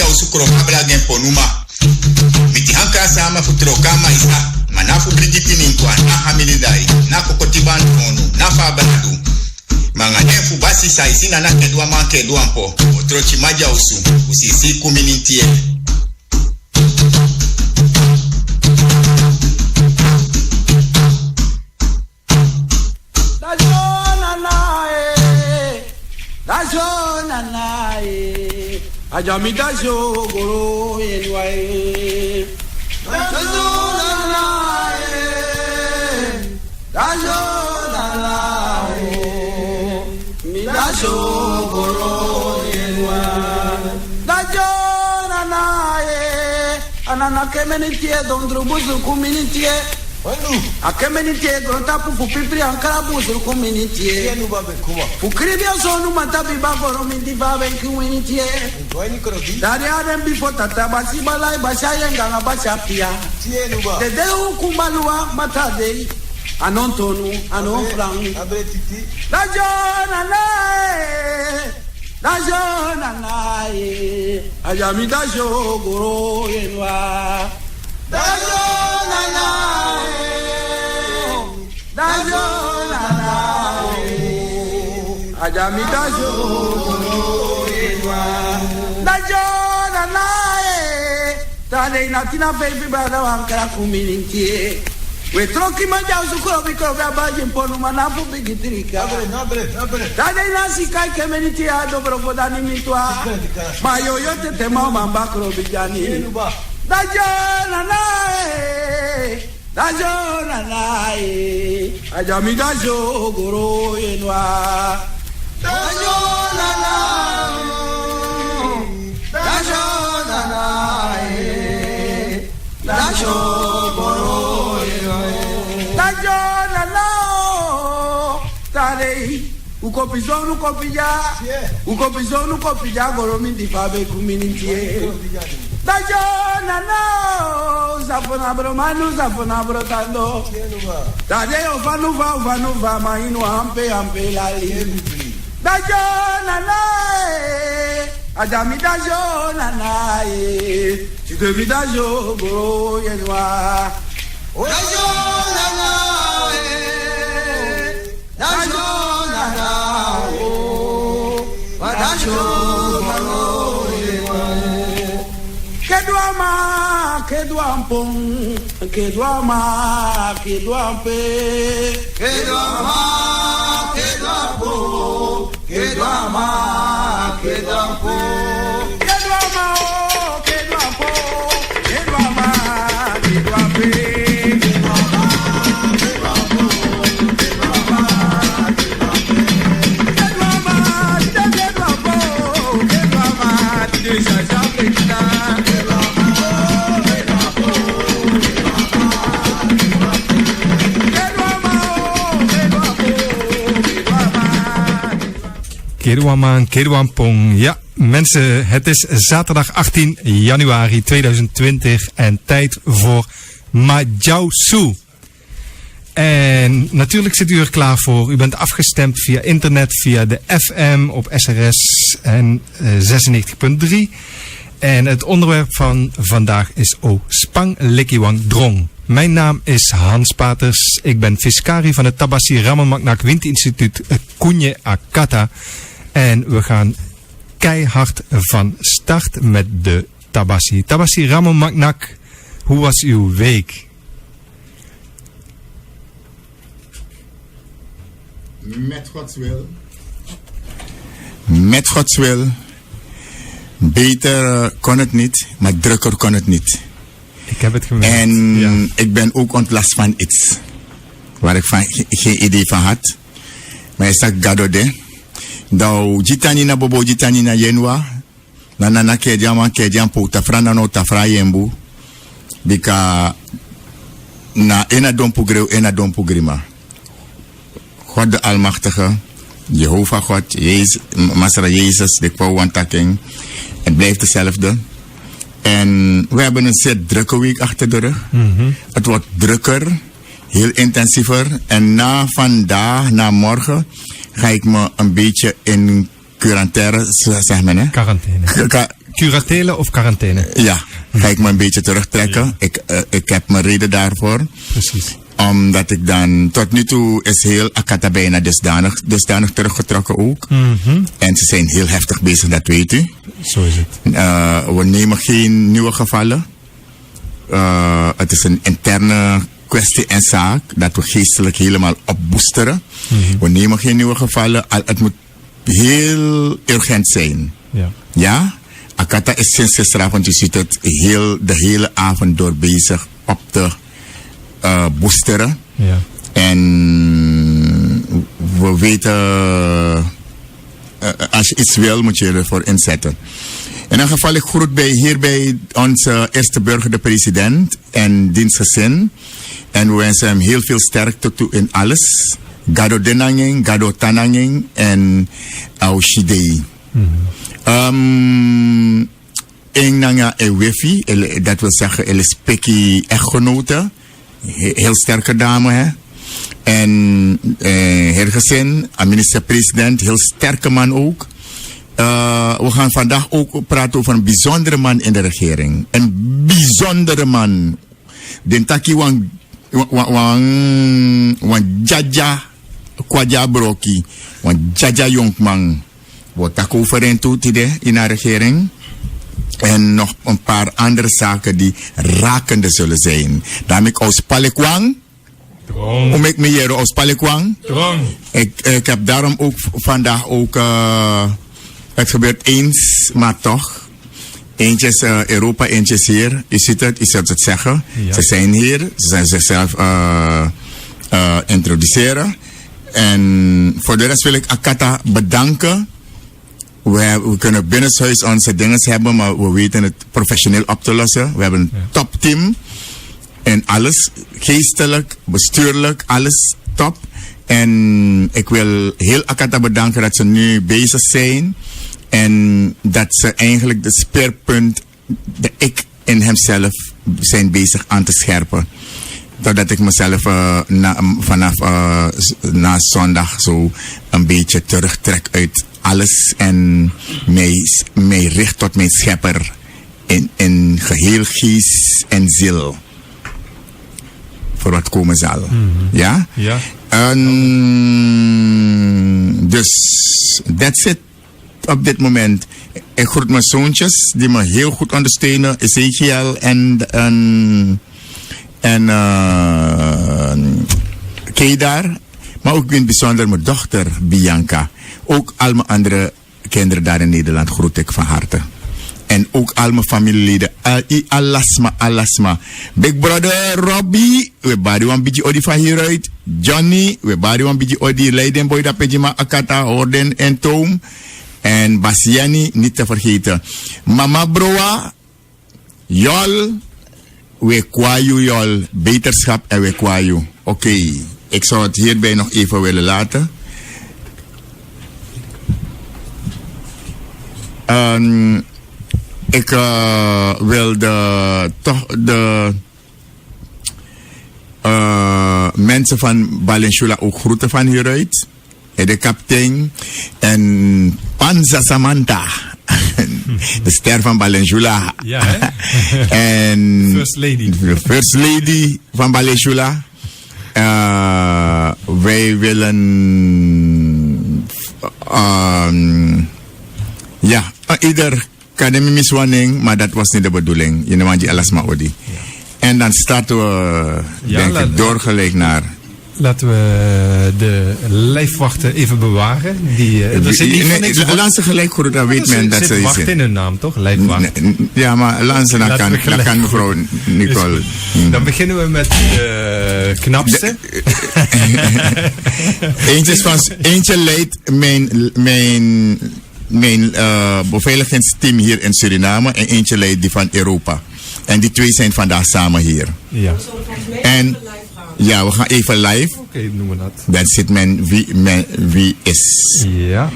maja usukro kabla gen ponuma. Miti hanka sama futrokama isa. Manafu Brigitte Ninkwa na hamilidai. Na kokotiban fonu. Na fabaladu. Manga nefu basi saisina na kedwa man kedwa mpo. Otrochi maja usu. Usisi kuminintie. Ajami dajo goro yenwae dajo nalae mi dajo goro yenwae dajo nalae anana kemenitie dondru buzu kuminitie akemenitie grota pupu pipri ankara buzu kuminitie ukribia sonu matabi baboro mindi babe kuminitie dari adem bifo tata basi balai bashayenga nga bashapia dede ukumbalua matade anontonu anonfrang dajo nanae ajami dajo goro yenwa dajo nanae ajami dajo goro yenwa dajo nanae tade natina baby bada wankara kuminintie we troki manja usukuro bikoro babaje mponu manafu bigitirika tade nasi kai kemeniti ado brokodani mitwa mayo yote tema mambakro bijani dajo nanae ajami dajo goro yenwa dajo nanae dajo goro dajo nanae tare ukopizonu kopija goro mindi fabe kuminintie dajo nanae zafona bro tando tade ufanuva mainu ampe lali dajo nanae ajami dajo nanae chitevi dajo goro yenwa dajo nanae dajo goro yenwa Keduampong. Ja, mensen, het is zaterdag 18 januari 2020 en tijd voor Majausu. En natuurlijk zit u er klaar voor. U bent afgestemd via internet, via de FM op SRS en 96.3. En het onderwerp van vandaag is Spang Likiwang Drong. Mijn naam is Hans Paters. Ik ben fiscari van het Tabassi Ramomaknak Windinstituut Kunje Akata. En we gaan keihard van start met de Tabassi. Tabassi Ramomaknak, hoe was uw week? Met Gods wil. Met Gods wil. Beter kon het niet, maar drukker kon het niet. Ik heb het gemerkt. En ja. Ik ben ook ontlast van iets. Waar ik geen idee van had. Maar is dat gadode. Nou, jitani na bobo jitani na yenwa. Na kedian po tafra na no tafra yembu. Bika na ena dompu grima. God de Almachtige, Jehovah God, Masra Jezus, de Kwauwantaking. Het blijft hetzelfde. En we hebben een zeer drukke week achter de rug. Mm-hmm. Het wordt drukker, heel intensiever. En na vandaag, na morgen, ga ik me een beetje in quarantaine, zeg men hè? Quarantaine. curatele of quarantaine? Ja, ga ik me een beetje terugtrekken. Ik heb mijn reden daarvoor. Precies. Omdat ik dan, tot nu toe is heel Akata bijna dusdanig teruggetrokken ook. En ze zijn heel heftig bezig, dat weet u. Zo is het. We nemen geen nieuwe gevallen. Het is een interne kwestie en zaak dat we geestelijk helemaal opboosteren. We nemen geen nieuwe gevallen. Het moet heel urgent zijn. Ja. Ja? Akata is sinds gisteravond, je ziet het, de hele avond door bezig op te boosteren. Ja. En we weten, als je iets wil, moet je ervoor inzetten. In ieder geval, ik groet hierbij onze eerste burger, de president en dienstgezin. En we wensen hem heel veel sterkte toe in alles. Gado denanging, gado tananging en aushidei. Een nanga e wifi, dat wil zeggen, ele spekkie echtgenote. Heel sterke dame, hè. En haar gezin, minister-president, heel sterke man ook. We gaan vandaag ook praten over een bijzondere man in de regering. Een bijzondere man. Den taki wan jaja kwaja broki. Wan jaja jonkman. Wat tak over en toe in de regering. En nog een paar andere zaken die rakende zullen zijn. Daarmee ik aus Palekwang. Om ik me hier aus Palekwang. Ik heb daarom ook vandaag ook... het gebeurt eens, maar toch. Eentje is Europa, eentje is hier. Je ziet het, je zult het zeggen. Ja. Ze zijn hier, ze zijn zichzelf introduceren. En voor de rest wil ik Akata bedanken. We kunnen binnenshuis onze dingen hebben, maar we weten het professioneel op te lossen. We hebben een topteam. En alles, geestelijk, bestuurlijk, alles top. En ik wil heel Akata bedanken dat ze nu bezig zijn. En dat ze eigenlijk de speerpunt, de ik in hemzelf, zijn bezig aan te scherpen. Totdat ik mezelf vanaf na zondag zo een beetje terugtrek uit alles. En mij richt tot mijn schepper in geheel geest en ziel. Voor wat komen zal. Ja? Ja. Dus, that's it. Op dit moment. Ik groet mijn zoontjes die me heel goed ondersteunen. Ezekiel en Kedar. Maar ook in het bijzonder mijn dochter Bianca. Ook al mijn andere kinderen daar in Nederland groet ik van harte. En ook al mijn familieleden. Alasma. Big brother Robbie. We bari wan beetje odi van hieruit. Johnny. We bari wan beetje odi Leiden boy da pejima Akata, Horden en Toom. En Basiani niet te vergeten. Mama Broa. Jol. We kwayu jol. Beterschap en we kwayu. Oké. Ik zou het hierbij nog even willen laten. Ik wil de mensen van Balenshula ook groeten van hieruit. De kapitein en Panza Samantha. De ster van Balenshula. Ja, hè? En First Lady. De First Lady van Balenshula. Wij willen ieder kan hem miswanning, maar dat was niet de bedoeling. Je neemt die alles maar odi. En dan starten we denk ik doorgelijk naar. Laten we de lijfwachten even bewaren. Lansen gelijk goed, dan weet men dat ze wacht in hun naam, toch? Lijfwacht. Ja, maar Lansen, dan kan mevrouw Nicole. Dan beginnen we met de knapste. Eentje leidt mijn beveiligingsteam hier in Suriname en eentje leidt die van Europa. En die twee zijn vandaag samen hier. Ja. En ja, we gaan even live. Oké, noemen we dat. Dan ziet men wie is. Ja.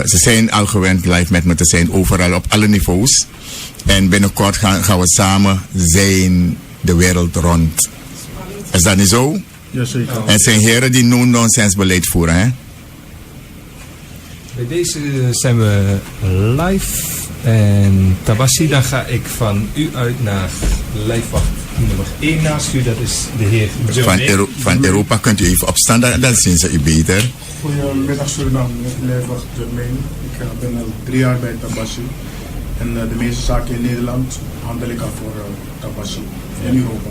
Ze zijn al gewend live met me te zijn, overal op alle niveaus. En binnenkort gaan we samen zijn de wereld rond. Is dat niet zo? Jazeker. En het zijn heren die no-nonsense beleid voeren, hè? Bij deze zijn we live. En Tabassi, dan ga ik van u uit naar lijfwacht nummer 1 naast u. Dat is de heer Jermaine. Van Europa kunt u even opstaan, dan zien ze u beter. Goedemiddag Suriname, lijfwacht Jermaine. Ik ben al 3 jaar bij Tabassi. En de meeste zaken in Nederland handel ik al voor Tabassi. In Europa.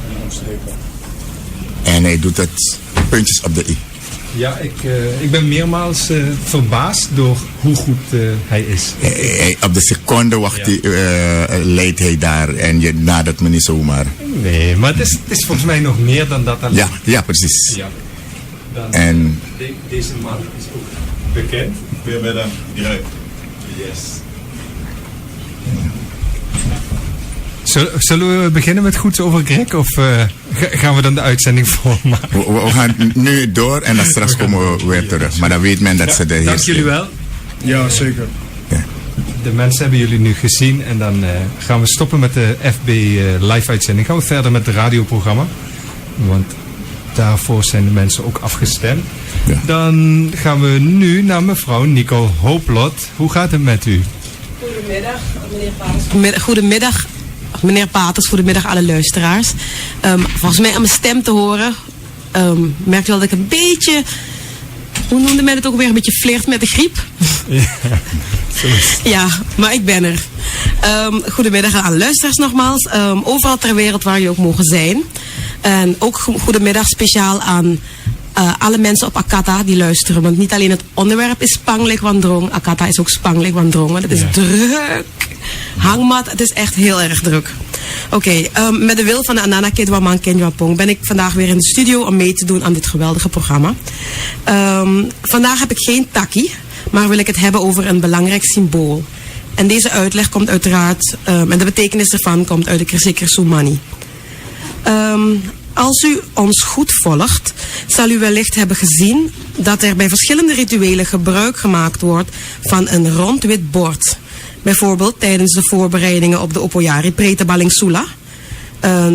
En omstreken. En hij doet het puntjes op de i. Ja, ik ben meermaals verbaasd door hoe goed hij is. Op de seconde leidt hij daar en je nadert me niet zomaar. Nee, maar het is volgens mij nog meer dan dat. Ja, precies. Ja. Dan, En deze man is ook bekend. Goedemiddag, direct. Yes. Zullen we beginnen met goeds over Greg of gaan we dan de uitzending volmaken? we gaan nu door en dan straks komen we weer terug. Maar dan weet men dat ze de Dank jullie wel. Ja, zeker. De mensen hebben jullie nu gezien en dan gaan we stoppen met de FB live uitzending. Gaan we verder met het radioprogramma. Want daarvoor zijn de mensen ook afgestemd. Ja. Dan gaan we nu naar mevrouw Nicole Hooplot. Hoe gaat het met u? Goedemiddag, meneer Paters. Goedemiddag, meneer Paters. Goedemiddag, alle luisteraars. Volgens mij aan mijn stem te horen, merkt u wel dat ik een beetje, hoe noemde men het ook weer, een beetje flirt met de griep. Ja, maar ik ben er. Goedemiddag aan alle luisteraars nogmaals. Overal ter wereld waar jullie ook mogen zijn. En ook goedemiddag speciaal aan alle mensen op Akata die luisteren. Want niet alleen het onderwerp is Spanglik Wandrong. Akata is ook Spanglik Wandrong. Het is druk. Hangmat, het is echt heel erg druk. Oké, met de wil van de Anana Kedwaman Kenjwapong ben ik vandaag weer in de studio om mee te doen aan dit geweldige programma. Vandaag heb ik geen takkie, maar wil ik het hebben over een belangrijk symbool. En deze uitleg komt uiteraard, en de betekenis ervan komt uit de Krisikir Soemani. Als u ons goed volgt, zal u wellicht hebben gezien dat er bij verschillende rituelen gebruik gemaakt wordt van een rond wit bord. Bijvoorbeeld tijdens de voorbereidingen op de Opoyari Prete Balingsula.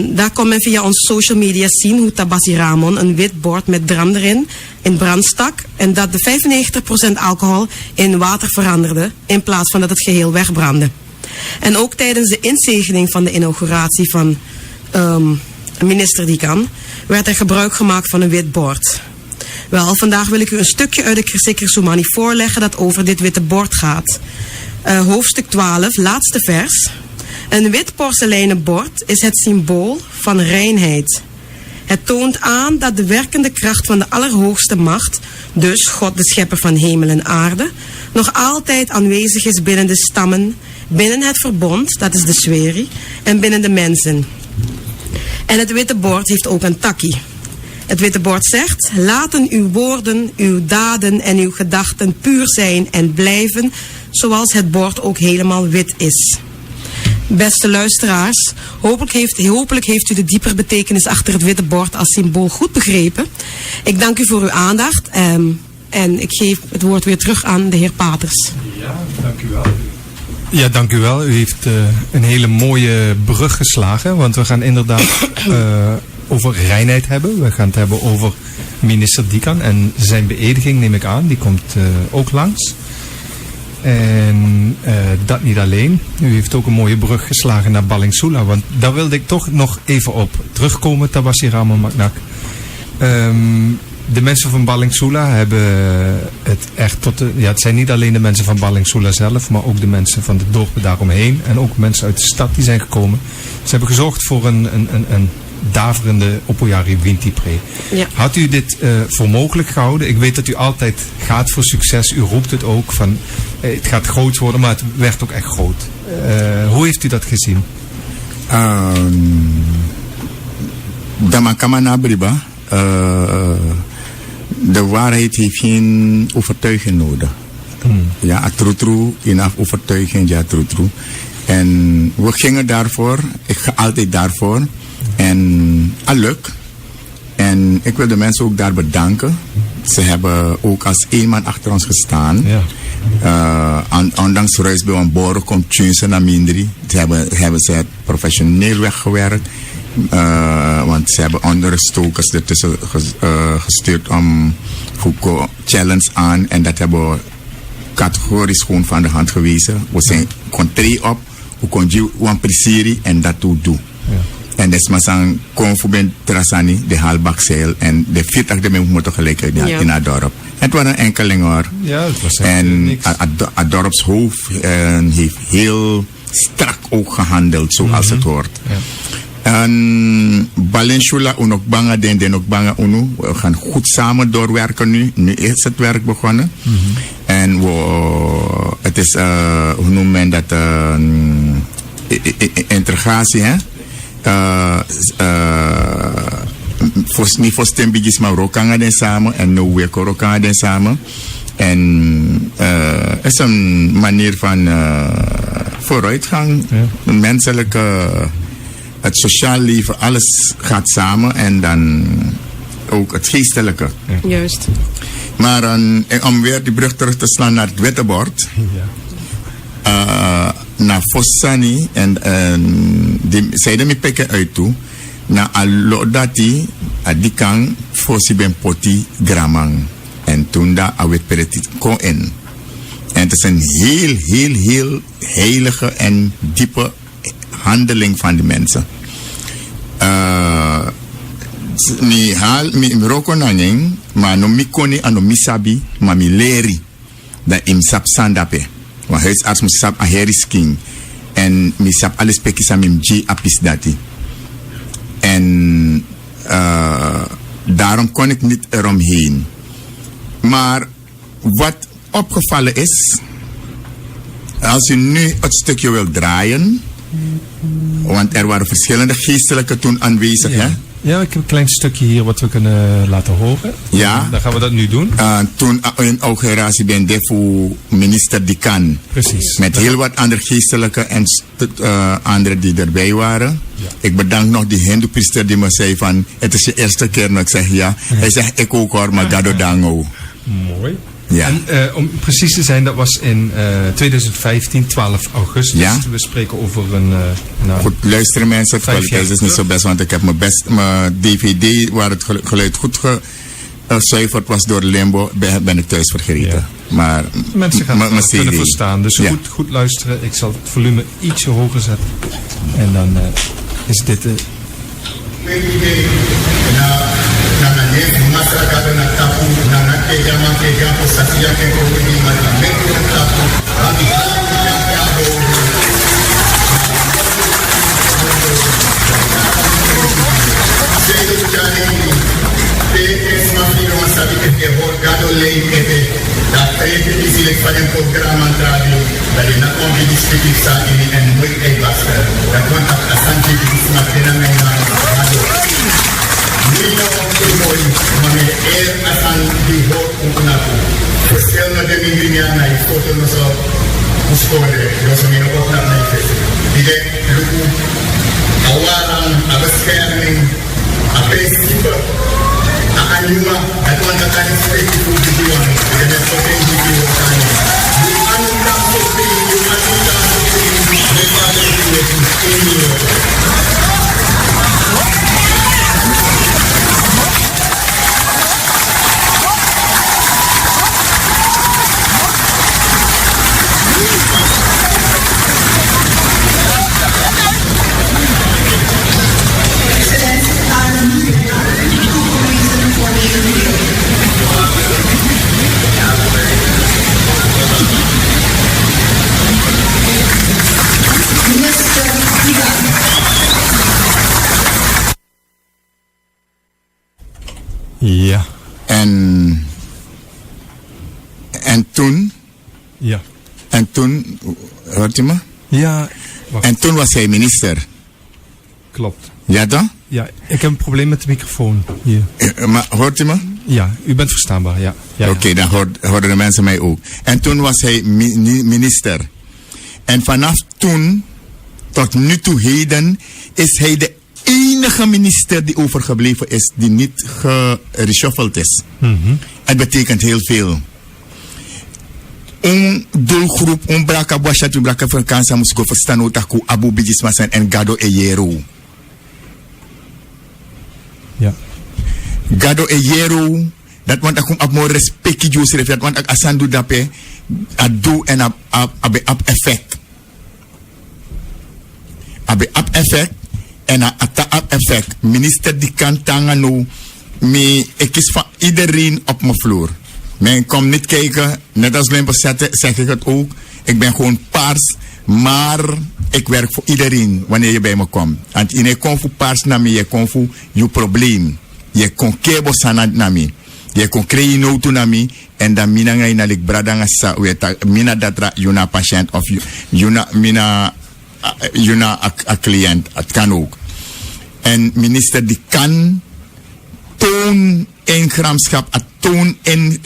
Daar kon men via onze social media zien hoe Tabassi Ramon een wit bord met dram erin in brand stak. En dat de 95% alcohol in water veranderde in plaats van dat het geheel wegbrandde. En ook tijdens de inzegening van de inauguratie van minister Dikan werd er gebruik gemaakt van een wit bord. Wel, vandaag wil ik u een stukje uit de Krisikir Soemani voorleggen dat over dit witte bord gaat. Hoofdstuk 12, laatste vers. Een wit porseleinen bord is het symbool van reinheid. Het toont aan dat de werkende kracht van de Allerhoogste Macht, dus God de schepper van hemel en aarde, nog altijd aanwezig is binnen de stammen, binnen het verbond, dat is de Sweri, en binnen de mensen. En het witte bord heeft ook een takkie. Het witte bord zegt: laten uw woorden, uw daden en uw gedachten puur zijn en blijven, zoals het bord ook helemaal wit is. Beste luisteraars, hopelijk heeft u de diepere betekenis achter het witte bord als symbool goed begrepen. Ik dank u voor uw aandacht en ik geef het woord weer terug aan de heer Paters. Ja, dank u wel. Ja, dank u wel. U heeft een hele mooie brug geslagen, want we gaan inderdaad over reinheid hebben. We gaan het hebben over minister Dikan en zijn beëdiging, neem ik aan. Die komt ook langs. En dat niet alleen. U heeft ook een mooie brug geslagen naar Balingsula, want daar wilde ik toch nog even op terugkomen, Tabassi Ramon Maknak. De mensen van Balingsula hebben het echt tot het zijn niet alleen de mensen van Balingsula zelf, maar ook de mensen van de dorpen daaromheen en ook mensen uit de stad die zijn gekomen. Ze hebben gezorgd voor een daverende Opoyari Winti-pre. Ja. Had u dit voor mogelijk gehouden? Ik weet dat u altijd gaat voor succes. U roept het ook van het gaat groot worden, maar het werd ook echt groot. Hoe heeft u dat gezien? Damakamana Briba. De waarheid heeft geen overtuiging nodig. Ja, true, enough overtuiging, ja, true. En we gingen daarvoor. Ik ga altijd daarvoor. En al lukt. En ik wil de mensen ook daar bedanken. Ze hebben ook als één man achter ons gestaan. Ja. Ondanks reis bij een boren komt Tjunse naar Mindri. Hebben ze het professioneel weggewerkt. Want ze hebben andere stokers ertussen gestuurd om Foucault challenge aan. En dat hebben we categorisch gewoon van de hand gewezen. We zijn contrary op, we konden een presierie en dat doen. En dat is maar zo'n confuben trasani, de halbakzeil en de 40 de mensen moeten gelijk uit in het dorp. Het was een enkeling hoor. Ja, het was en het dorpshoofd heeft heel strak ook gehandeld, zoals het hoort. Ja. En Balenshula ook banga den ook banga unu. We gaan goed samen doorwerken nu. Nu is het werk begonnen. En het is, hoe noemt men dat, integratie, hè? Niet voor stembigis, maar rokanga den samen. En nu weer rokanga den samen. En het is een manier van vooruitgang. Ja. Menselijke... Het sociaal leven, alles gaat samen en dan ook het geestelijke. Ja. Juist. Maar om weer die brug terug te slaan naar het wettebord. Naar Fossani en zeiden me pekken uit toe. Na alodati adikang Fossi ben poti gramang. En toen daar awet peretit kon in. En het is een heel heilige en diepe handeling van de mensen. Mi roko nanging, maar no mi koni ano mi sabi, maar mi leri dat im sap sandape. Want huisarts moet sap a herisking. En mi sap alles peki sa mim ji apis dati. En daarom kon ik niet eromheen. Maar wat opgevallen is, als je nu het stukje wil draaien, want er waren verschillende geestelijke toen aanwezig, hè? Ja, ik heb een klein stukje hier wat we kunnen laten horen. Ja. Dan gaan we dat nu doen. Toen in inauguratie ben ik voor minister Dikan. Precies. Met heel wat andere geestelijke en anderen die erbij waren. Ja. Ik bedank nog die hindoe-priester die me zei van, het is je eerste keer. En ik zeg ja. Hij zegt, ik ook hoor, maar gado dango. Mooi. Ja. En om precies te zijn, dat was in 2015, 12 augustus. Ja. We spreken over een... goed, luisteren mensen, de kwaliteit is niet zo best, want ik heb mijn DVD, waar het geluid goed gezuiverd was door Limbo, ben ik thuis vergeten. Ja. Maar mensen gaan het kunnen verstaan, dus goed luisteren. Ik zal het volume ietsje hoger zetten. En dan is dit de... Ja. En toen? Ja. En toen, hoort u me? Ja. Wacht. En toen was hij minister. Klopt. Ja dan? Ja, ik heb een probleem met de microfoon hier. Maar hoort u me? Ja, u bent verstaanbaar, ja. Oké, dan hoorden de mensen mij ook. En toen was hij minister. En vanaf toen, tot nu toe heden, is hij de enige minister die overgebleven is, die niet gereshuffeld is. Het betekent heel veel. Een doelgroep, een braka boashat, een braka Frankansa moest go verstaan otaku abu bijismasan en gado eyero. Ja. Gado eyero, dat want ik op more respecti Joseph, dat want ik asandu dape, adu en abe ap effect. Abe ap effect en ata ap effect. Minister die kan tanga nu. Ik kies van iedereen op mijn vloer. Men komt niet kijken, net als Limper zeg ik het ook. Ik ben gewoon paars, maar ik werk voor iedereen wanneer je bij me komt. En je komt voor paars naar me, je komt voor je probleem. Je komt kebo sanad naar me. Je komt krijgen nood naar me. En dan mina ga je naar ik bradanga sa mina datra juna patiënt of juna a cliënt. Het kan ook. En minister die kan toon in gramschap, toon in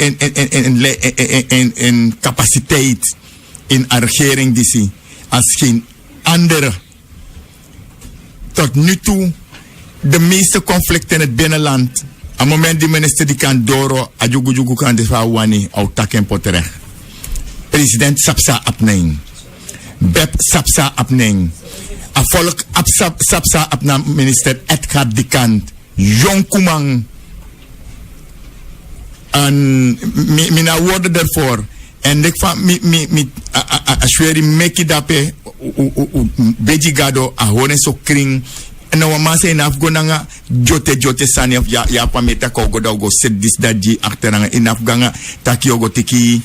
capaciteit in een regering die zie als geen andere. Tot nu toe, de meeste conflicten in het binnenland, op het moment die minister die kan doro, ajugu kan de vrouwani, au taken poterecht. President Sapsa apneng. Beb Sapsa apneng. A volk Sapsa apna minister Edgar Dikant. Jong Kumang. En mina woorden ervoor. En ik van ashweri meki dape beji gado a horen so kring. En nou man say naf gonanga jote sani of ya pameta ko go go set dis daji achteranga inaf ganga takio go tiki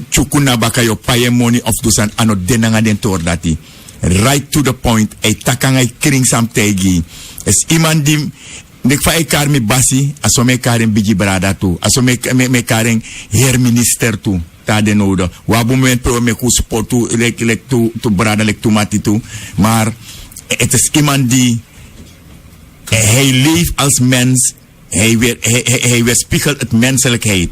chukuna bakayo paye money of dusan ano denanga den tor dati. Right to the point. Ay takanga kring sam tegi. Es iemand die nek fa ekar mi basi aso me karen bigi brada tu aso me karen heer minister tu ta de nodo wabu men pro me ku support tu lek tu brada lek tu mati tu maar het is iemand die hij leeft als mens, hij weerspiegelt het menselijkheid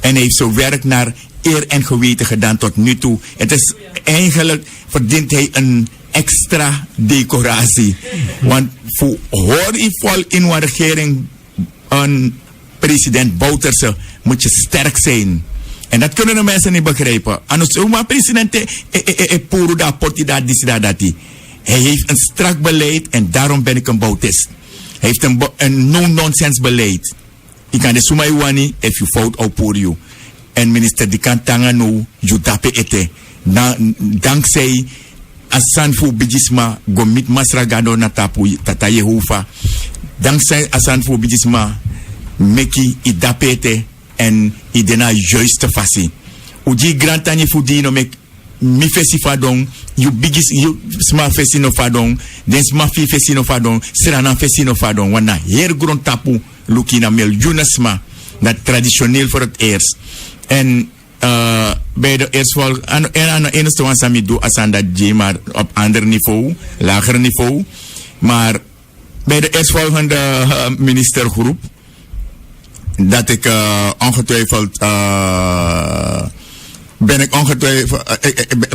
en hij heeft zo werk naar eer en geweten gedaan tot nu toe. Het is eigenlijk verdient hij een extra decoratie. Want voor hoor je vol in een regering een president Bouterse moet je sterk zijn. En dat kunnen de mensen niet begrijpen. Anders maar president puro da porti da disida dati. Hij heeft een strak beleid en daarom ben ik een Boutist. Hij heeft een no-nonsense beleid. Ik kan de sumai wani if you fout au pour you. En minister die kan tanganu you dape ete. Dankzij Asanfu Bijisma gomit masragado na tapu tata Jehovah. Dankzij Asanfu Bijisma meki idapete en idena juiste fasi. Uji grantani fudino mek mi fesi fadong you bigis you sma fesi no fadong den sma fi fesi no fadong serana fesi no fadong wana her grond tapu lukina miljoenasma dat traditioneel voor het eerst. En bij de eerste volk, en aan de ene kant sami doe asan dat je maar op ander niveau, lager niveau. Maar bij de eerstvolgende ministergroep, dat ik ongetwijfeld,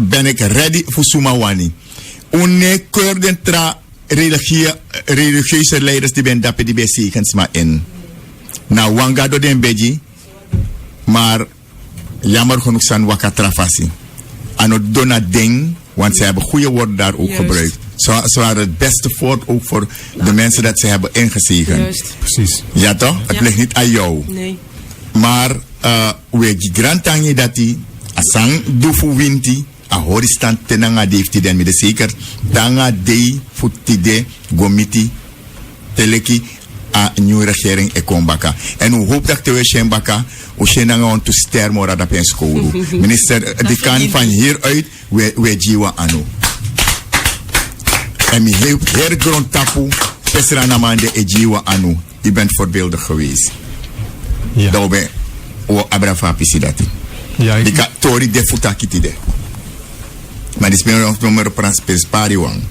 ben ik ready voor Sumawani. Onekeur tra religieuze leiders die ben dappen die bij zekens maar in. Nou, wangado den beji, maar jammer genoeg zijn wakatrafasi. Aan het dona ding, want ze hebben goede woorden daar ook gebruikt. Ze waren het beste voort ook voor de mensen dat ze hebben ingezegend. Juist. Precies. Ja toch? Ja. Het ligt niet aan jou. Nee. Maar we grantangi dat die asang dufu winti a horistant tenanga defti den met zeker tanga dei futide gomiti teleki a nieuwe regering ekombaka. En hoe hoop dat we Shembaka o shenanga on to ster mora da pen school. Minister die kan van hieruit we jiwa anu. En mi heel grond tapu pesra na mande e jiwa anu. Je bent voorbeeldig geweest. Ja. Dat ben o abrafa pisidati. Ja, Die ka tori de futakiti de. Maar die spelen nog nummer pari wang.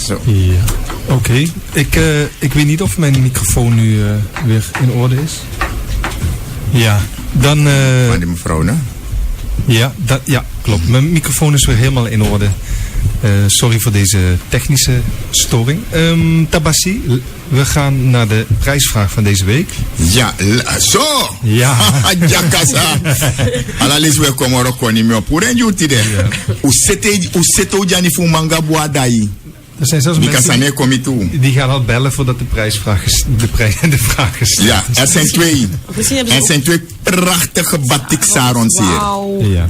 Zo. Ja. Oké. Ik weet niet of mijn microfoon nu weer in orde is. Ja, dan... Maar die mevrouw, ne? Ja, klopt. Mijn microfoon is weer helemaal in orde. Sorry voor deze technische storing. Tabassi, we gaan naar de prijsvraag van deze week. Ja, zo! Ja. Ja, kasa. Alalis we komen ook niet meer op. Hoe ren je het idee? Hoe zit je jani voor manga boadai? Er zijn zelfs mensen die gaan al bellen voordat de prijsvraag is. De vraag is. Ja, er zijn twee prachtige batik sarons hier. Wauw. Ja.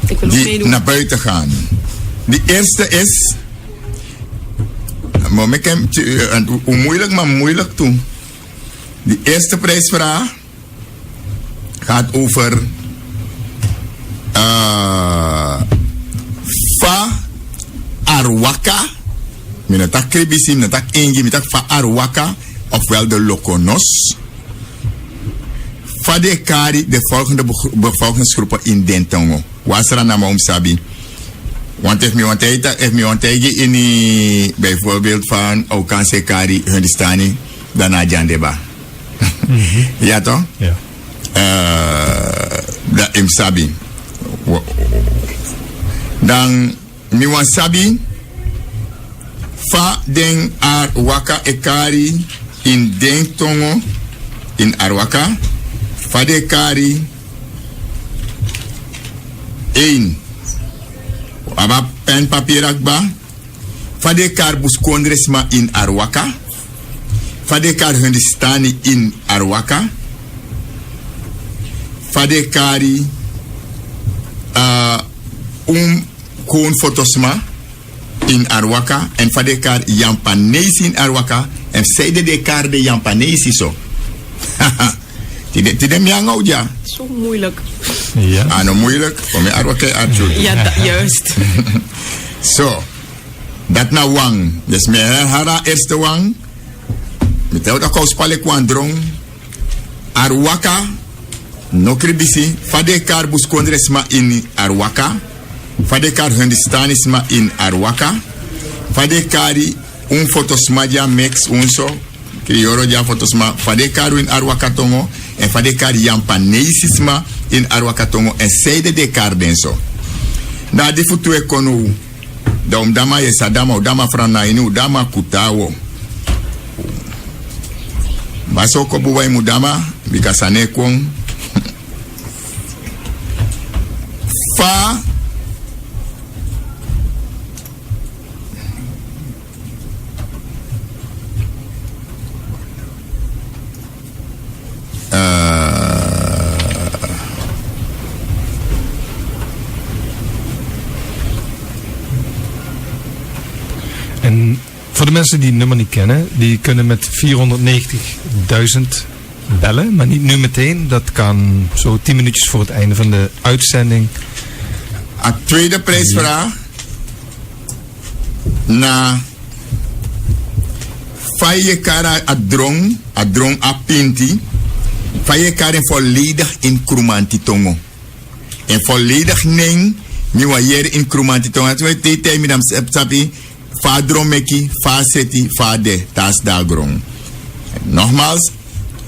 Ik wil ook Die meedoen. naar buiten gaan. Die eerste is. Maar ik heb, hoe moeilijk, maar moeilijk toen. Die eerste prijsvraag gaat over. Fa Arwaka. Minatak kribisi, minatak ingi, minatak fa Arwaka. Ofwel de Lokonos. Fa de Kari, de volgende bevolkingsgroepen in Dentongo. Wasra nama sabi. Want if me want in die, bijvoorbeeld van Okanse Kari, Hundistani, daarna Jandeba. Ja toch? Ja. Dat im sabi. Dan mi wan sabi fa den Arwaka ekari in den tongo in Arwaka fa de kari 1 aba pen papier akba fa de kar buskondresma in Arwaka fa de kar Hundistani in Arwaka fa de kari kon fotosma in Arwaka en fa de kar Jampanese in Arwaka en zeide de kar de Jampanese zo. Tidem yang ja. Zo moeilijk. Ja. Ano moeilijk, kom je Arwaka artjo. Ja, juist. Zo. Dat na wang. Dus me hara eerste wang. Met jou dat kous pale kwan drong. Arwaka. No kribisi. Fa de kar buskondresma in Arwaka. Fadekar Hundistanisma in Arwaka. Fadekari un fotosma ja mex unso. Krioro ja fotosma. Fadekar in Arwaka tongo. En fadekar Jampanesisma in Arwaka tongo. En zeide de kardenso. Na di futu e konu. Da umdama yesadama udama franaini udama kutawo. Baso kobuwa imudama. Bikasane kong. Fa. En voor de mensen die het nummer niet kennen, die kunnen met 490.000 bellen, maar niet nu meteen. Dat kan zo 10 minuutjes voor het einde van de uitzending. Een tweede prijsvraag. Na Faye Kara Adrong Apinti. Faye Kara volledig in Krumanti Tongo. En volledig neng, mi wa hier in Krumanti Tongo. Het wordt dit tijd met hem sapi. Fa dromeki, fa seti, fa de, tas dagrong. Nogmaals,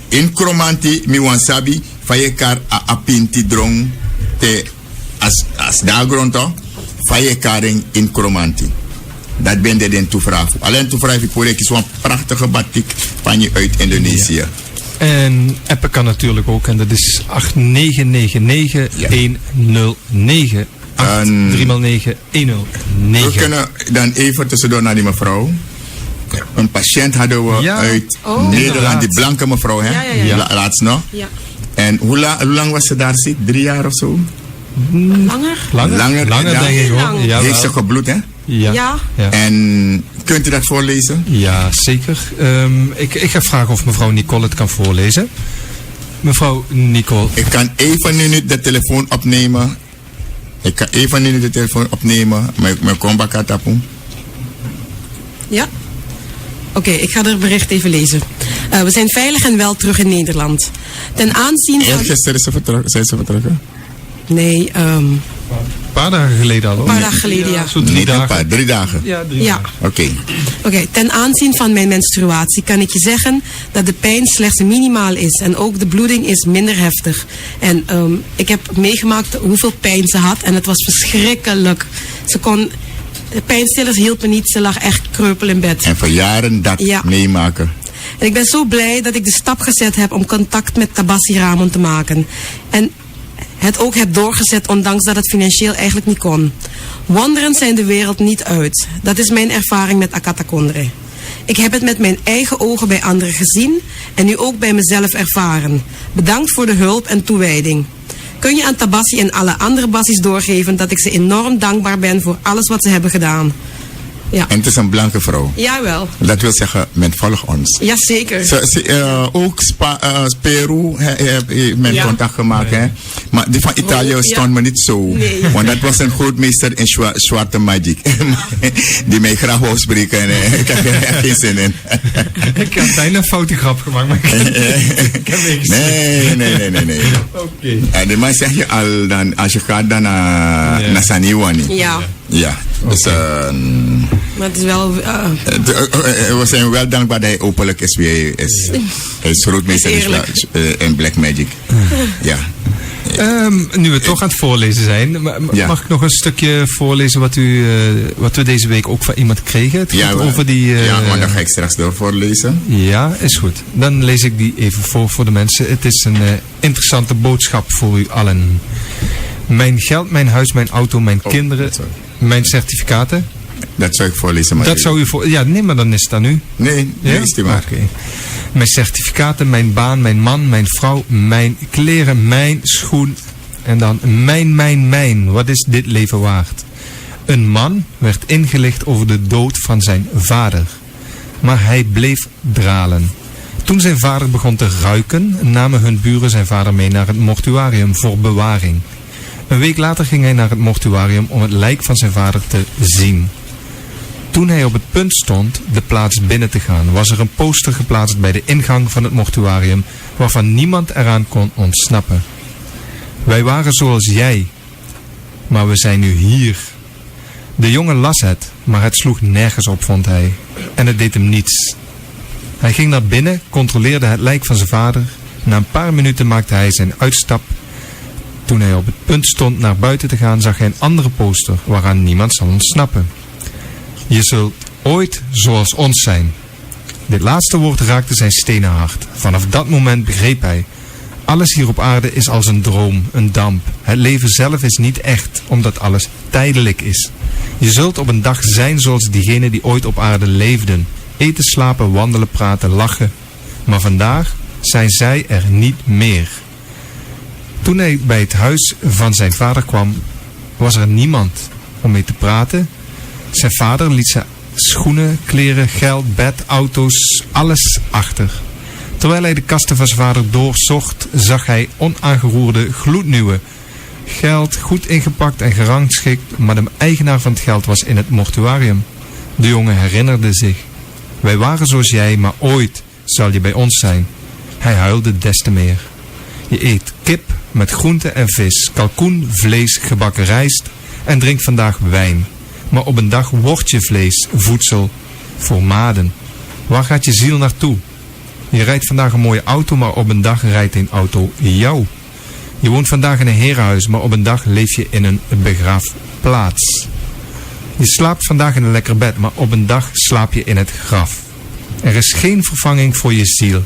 in Krumanti mi wan sabi. Faye Kara Apinti drong te as dagrong to. Faye Kara in Krumanti. Dat ben je den toevraag. Alleen toevraag voor ik is een prachtige batik van je uit Indonesië. Ja. En appen kan natuurlijk ook. En dat is 8999-109. 3x9-109. We kunnen dan even tussendoor naar die mevrouw. Een patiënt hadden we uit Nederland. Die blanke mevrouw, hè? Ja. Laatst nog. Ja. En hoe lang was ze daar ziek? 3 jaar of zo? Langer? Langer denk ik hoor. Ja, heeft ze gebloed, hè? Ja. En kunt u dat voorlezen? Ja, zeker. Ik ga vragen of mevrouw Nicole het kan voorlezen. Mevrouw Nicole. Ik kan even nu de telefoon opnemen. Mijn komba tapu. Ja. Oké, ik ga het bericht even lezen. We zijn veilig en wel terug in Nederland. Ten aanzien van... Gisteren zijn ze vertrokken? Nee, Een paar dagen geleden al. Een paar dagen geleden, ja. Zo 3 dagen. 3 dagen? Ja, 3 Ja. dagen. Oké. Ten aanzien van mijn menstruatie kan ik je zeggen dat de pijn slechts minimaal is. En ook de bloeding is minder heftig. En ik heb meegemaakt hoeveel pijn ze had. En het was verschrikkelijk. De pijnstillers hielpen niet. Ze lag echt kreupel in bed. En voor jaren dat meemaken. En ik ben zo blij dat ik de stap gezet heb om contact met Tabassi Ramon te maken. En het ook heb doorgezet, ondanks dat het financieel eigenlijk niet kon. Wonderen zijn de wereld niet uit. Dat is mijn ervaring met Akata Kondre. Ik heb het met mijn eigen ogen bij anderen gezien en nu ook bij mezelf ervaren. Bedankt voor de hulp en toewijding. Kun je aan Tabassi en alle andere bassies doorgeven dat ik ze enorm dankbaar ben voor alles wat ze hebben gedaan. Ja. En het is een blanke vrouw. Jawel. Dat wil zeggen, men volgt ons. Jazeker. Ook Peru heeft men contact gemaakt. Hè? Maar die van Italië stond me niet zo. Nee. Want dat was een grootmeester in zwarte magic. Die mij graag wou spreken. En ik heb er geen zin in. Ik heb bijna een foute grap gemaakt, maar ik heb niks. Nee. Oké. En die man zeg je al, dan, als je gaat dan naar Saniwani. Ja. Dus, maar het is wel... we zijn wel dankbaar dat hij openlijk is wie hij is. Hij is grootmeester in Black Magic. Ja. Nu we toch aan het voorlezen zijn, mag ik nog een stukje voorlezen wat we deze week ook van iemand kregen? Het gaat over die... maar dan ga ik straks door voorlezen. Ja, is goed. Dan lees ik die even voor de mensen. Het is een interessante boodschap voor u allen. Mijn geld, mijn huis, mijn auto, mijn kinderen, mijn certificaten. Dat zou ik voorlezen. Maar dat zou u ja, nee, maar dan is het aan u. Nee, is die maar. Okay. Mijn certificaten, mijn baan, mijn man, mijn vrouw, mijn kleren, mijn schoen. En dan mijn. Wat is dit leven waard? Een man werd ingelicht over de dood van zijn vader. Maar hij bleef dralen. Toen zijn vader begon te ruiken, namen hun buren zijn vader mee naar het mortuarium voor bewaring. Een week later ging hij naar het mortuarium om het lijk van zijn vader te zien. Toen hij op het punt stond de plaats binnen te gaan, was er een poster geplaatst bij de ingang van het mortuarium, waarvan niemand eraan kon ontsnappen. Wij waren zoals jij, maar we zijn nu hier. De jongen las het, maar het sloeg nergens op, vond hij. En het deed hem niets. Hij ging naar binnen, controleerde het lijk van zijn vader. Na een paar minuten maakte hij zijn uitstap. Toen hij op het punt stond naar buiten te gaan, zag hij een andere poster waaraan niemand zal ontsnappen. Je zult ooit zoals ons zijn. Dit laatste woord raakte zijn stenen hart. Vanaf dat moment begreep hij: alles hier op aarde is als een droom, een damp. Het leven zelf is niet echt, omdat alles tijdelijk is. Je zult op een dag zijn zoals diegenen die ooit op aarde leefden. Eten, slapen, wandelen, praten, lachen. Maar vandaag zijn zij er niet meer. Toen hij bij het huis van zijn vader kwam, was er niemand om mee te praten. Zijn vader liet zijn schoenen, kleren, geld, bed, auto's, alles achter. Terwijl hij de kasten van zijn vader doorzocht, zag hij onaangeroerde, gloednieuwe geld, goed ingepakt en gerangschikt, maar de eigenaar van het geld was in het mortuarium. De jongen herinnerde zich: wij waren zoals jij, maar ooit zal je bij ons zijn. Hij huilde des te meer. Je eet kip met groente en vis, kalkoen, vlees, gebakken rijst en drinkt vandaag wijn. Maar op een dag wordt je vlees voedsel voor maden. Waar gaat je ziel naartoe? Je rijdt vandaag een mooie auto, maar op een dag rijdt een auto jou. Je woont vandaag in een herenhuis, maar op een dag leef je in een begraafplaats. Je slaapt vandaag in een lekker bed, maar op een dag slaap je in het graf. Er is geen vervanging voor je ziel.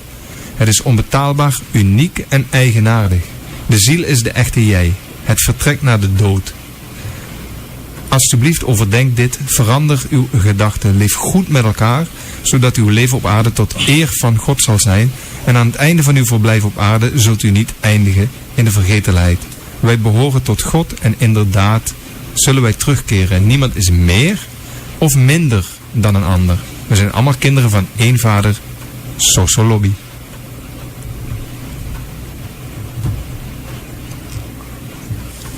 Het is onbetaalbaar, uniek en eigenaardig. De ziel is de echte jij. Het vertrekt naar de dood. Alsjeblieft overdenk dit, verander uw gedachten, leef goed met elkaar, zodat uw leven op aarde tot eer van God zal zijn. En aan het einde van uw verblijf op aarde zult u niet eindigen in de vergetelheid. Wij behoren tot God en inderdaad zullen wij terugkeren. Niemand is meer of minder dan een ander. We zijn allemaal kinderen van één vader, Sosolobi.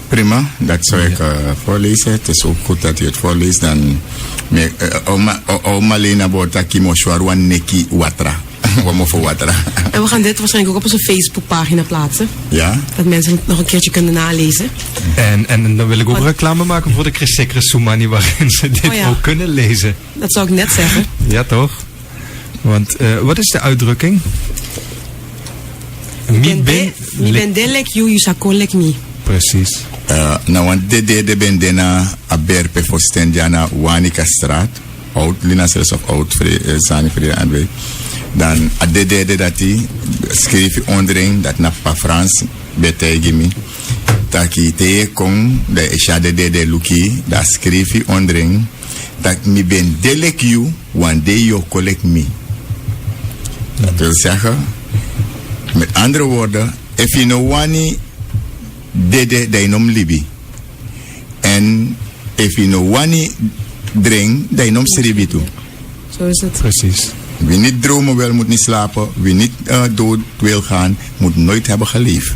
Prima, dat zou ik voorlezen. Het is ook goed dat u het voorleest. Dan Malena Bortaki Moshwarwan Neki Watra. En we gaan dit waarschijnlijk ook op onze Facebookpagina plaatsen. Ja. Dat mensen het nog een keertje kunnen nalezen. En dan wil ik ook reclame maken voor de Chris Sekre Soumani, waarin ze dit ook kunnen lezen. Dat zou ik net zeggen. Ja, toch? Want wat is de uitdrukking? Mi ben delek you sakolek mi. Precies. Nou, want de bendena a berpe fostendiana Wanika straat. Oud, Lina zelfs of oud, Sani Vrede en wij. Dan a de dat die schreef je onderin, dat na pa Frans, betegimi. Taki te kon, de isha de luki, dat schreef je onderin. dat me ben delek you, one day you collect me. Dat wil zeggen, met andere woorden, if you know wani dede dainom libi. En if you know wani drink, dainom seribitu. Zo is het. Precies. Wie niet dromen wil, moet niet slapen. Wie niet dood wil gaan, moet nooit hebben geleefd.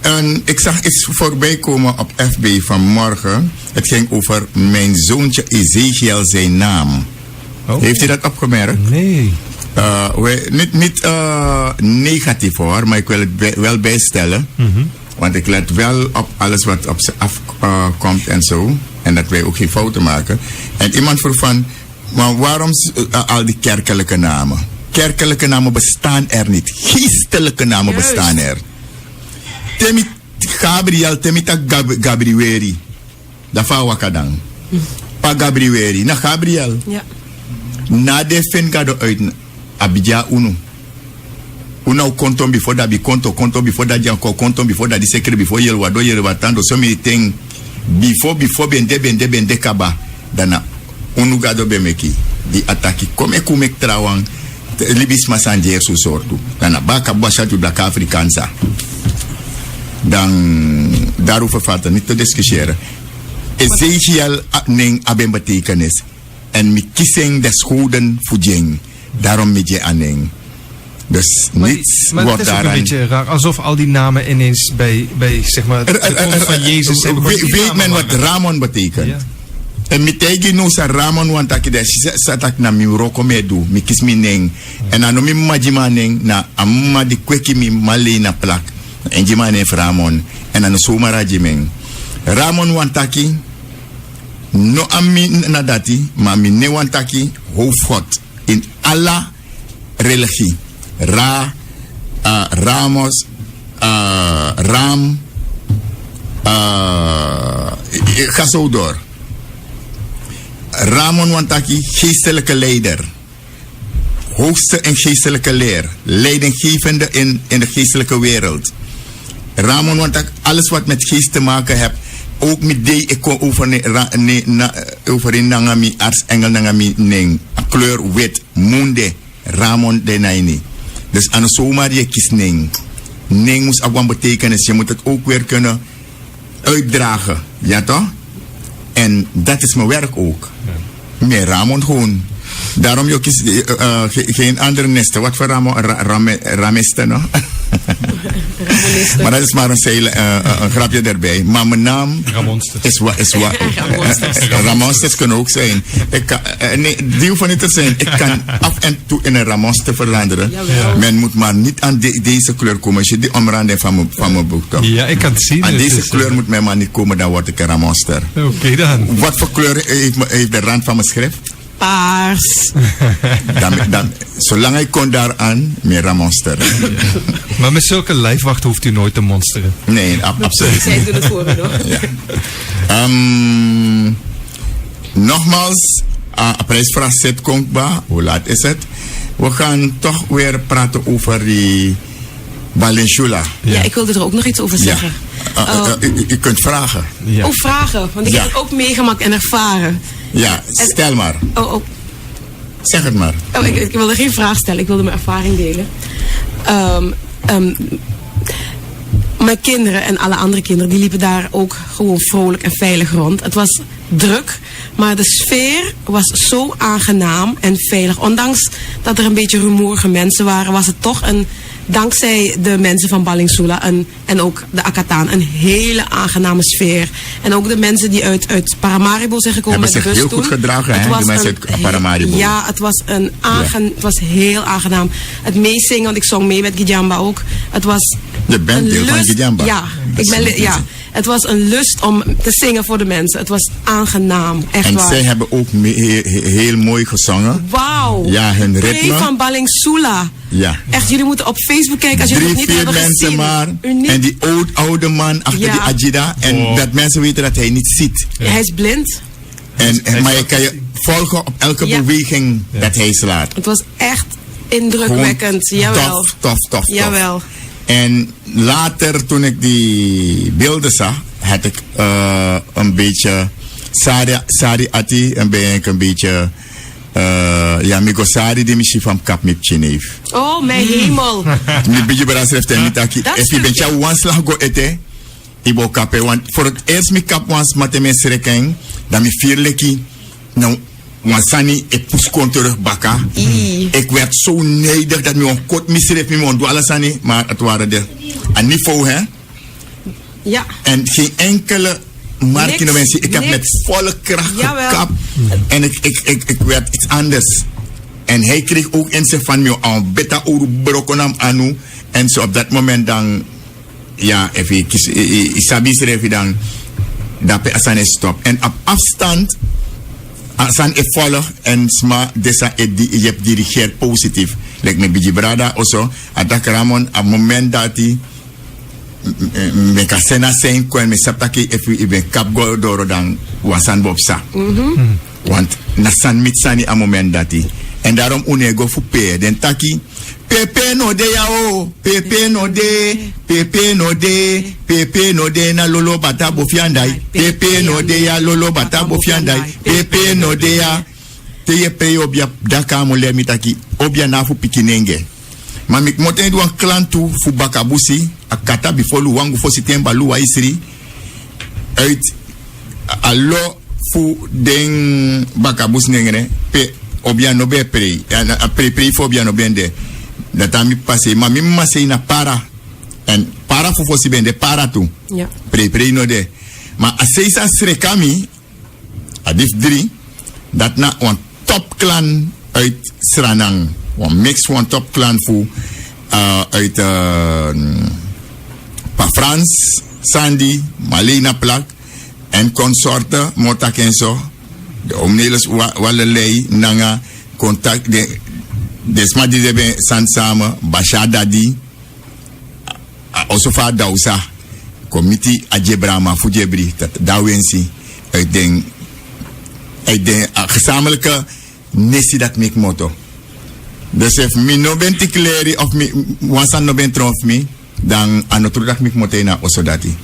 En ik zag iets voorbij komen op FB vanmorgen. Het ging over mijn zoontje Ezekiel, zijn naam. Oh. Heeft u dat opgemerkt? Nee. Niet negatief hoor, maar ik wil het wel bijstellen. Want ik let wel op alles wat op ze afkomt en zo. En dat wij ook geen fouten maken. En iemand vroeg van, maar waarom al die kerkelijke namen? Kerkelijke namen bestaan er niet. Geestelijke namen bestaan er. Temi Gabriel, temita Gabrieli. Dat va wakadang. Pa Gabrieli, na Gabriel. Ja. Na de fin gado uit Abidja Uno. Una konton before that be konton before that janko konton before that the secret before yel wado yel watando so many thing before bende kaba dana unu gado bemeki di ataki come kumek trawang libis masanjer su sortu dana baka bwasha tu blaka Afrikaansa dan daarover vatten niet te discussiëren. Ezekiel ning aben betekenis en mi kissing des goeden voeding daarom met je aaning. Dus niets maar wordt het is ook daaraan. een beetje raar, alsof al die namen ineens bij zeg maar de komst van Jezus hebben. Weet men wat Ramon betekent? Ja. En mitegi no sa Ramon want dat je satak na mi roko me do mi kiss mi neng en dan mi majima neng na amma di kweki mi mali na plak en jima ne Ramon en dan so marajimeng Ramon wantaki no ami nadati maar mi ne wantaki hoofdgod in alla religie. Ramos, Ram, ga zo door. Ramon Wantaki, geestelijke leider. Hoogste en geestelijke leer. Leidinggevende in de geestelijke wereld. Ramon Wantaki, alles wat met geest te maken heeft. Ook met die ik kon over in nangami arts engel nangami ning. Kleur wit, munde. Ramon de Naini. Dus aan zomaar je kies ning. Ning moest ook betekenis. Je moet het ook weer kunnen uitdragen. Ja toch? En dat is mijn werk ook. Ja. Meer Ramon gewoon. Daarom je kies geen andere nesten. Wat voor Ramon? Ramisten, no? Maar dat is maar een grapje erbij. Maar mijn naam is wat. Ramonsters kunnen ook zijn. Nee, die hoeven niet te zijn. Ik kan af en toe in een Ramonster veranderen. Jawel. Men moet maar niet aan deze kleur komen. Als je die omranding van mijn boek toch? Ja, ik kan het zien. Aan deze kleur moet men maar niet komen, dan word ik een Ramonster. Oké dan. Wat voor kleur heeft de rand van mijn schrift? Paars. Zolang ik kon daaraan, meer Ramonster. Maar met zulke lijfwachten hoeft u nooit te monsteren. Nee, absoluut. Zij doen het voor u, hoor. Ja. Nogmaals, prijsvraag zit komt ba. Hoe laat is het? We gaan toch weer praten over die Balinsula. Ja, ik wilde er ook nog iets over zeggen. U kunt vragen. Ja. Oh, vragen. Want ik heb het ook meegemaakt en ervaren. Ja, stel maar. Oh. Zeg het maar. Oh, ik wilde geen vraag stellen. Ik wilde mijn ervaring delen. Mijn kinderen en alle andere kinderen, die liepen daar ook gewoon vrolijk en veilig rond. Het was druk, maar de sfeer was zo aangenaam en veilig. Ondanks dat er een beetje rumoerige mensen waren, was het toch dankzij de mensen van Balinsula en ook de Akataan een hele aangename sfeer. En ook de mensen die uit Paramaribo zijn gekomen hebben met de zich bus heel goed toen. gedragen, hè? De mensen uit Paramaribo. Ja, het was het was heel aangenaam. Het meezingen, want ik zong mee met Gijamba ook. Het was je bent deel van Gijamba. Ja, het was een lust om te zingen voor de mensen. Het was aangenaam, echt en waar. zij hebben ook heel mooi gezongen. Wauw. Ja, hun ritme. Pre van Balinsula. Ja. Echt, jullie moeten op Facebook kijken als jullie het niet 3-4 hebben mensen gezien. maar. Uniek. En die oude man achter die Ajida. En dat mensen weten dat hij niet ziet. Ja. Hij is blind. Maar je kan je volgen op elke beweging dat hij slaat. Het was echt indrukwekkend. Gewoon Jawel. Tof. Jawel. En later, toen ik die beelden zag, had ik een beetje Sari ati en ben ik een beetje ja migo Sari die misschien van kap met Chineef. Oh, mijn hemel. Mi beetje beras heeft en niet aki. Dat is If je bent jou one slag go eten, ibo kape want voor het eerst mi kap wans met mijn srekking, dan mi vier lekkie. Nou, wansani ik poes kon terug baka. Ik werd zo nederig dat mi on kot misref mi on alles sani, maar het waren de een niveau hè. Ja. En geen enkele markt mensen. Ik heb met volle kracht gekapt. En ik werd iets anders. En hij kreeg ook in zich van me een beta oru brokonam anu. En zo op dat moment dan, ja, even isabi schreef dan, dat pe asan is stop. En op afstand, asan e volg en sma desa je hebt dirigeerd positief. Like met Biji Brada also, atak Ramon, op moment dat hij me kasena zijn kwen me saptaki if ben kap go doro dan wasan bobsa. Want na san mitsani a moment dati. En daarom unego fu pe den taki pepe no de ya o pepe no de pepe no de pepe no de na lolo bata bofiandai pepe no de ya lolo bata bofiandai pepe no de ya te ye pe obia daka mo le mitaki obia na fu pikinenge. Maar ik moet een doen klantu fu bakabusi akata bifolu wangu fosi temba luwa isri uit allo fu den bakabus nengene pe obia no be pre a pre fu obia no bende dat ami passé maar mi masé na para en para fu fosi bende para tu Ja. pre no de maar aseisa srekami adif 3 dat na een top clan uit Sranang. Een mix van top clan voor uit Pa Frans, Sandy, Malena Plak en consorten, Motak en zo. De omnelis walelei, nanga, contact, de sma die hebben san samen, Basha Dadi, Osofa Dausa, committee Ajebrama, Fujebri, dat Dawensi, uit de gezamenlijke nesi dat make motto. Dus if mi no ben tikleri of mi wansan no ben tronf mi, dan anotru dat mi motena osodati.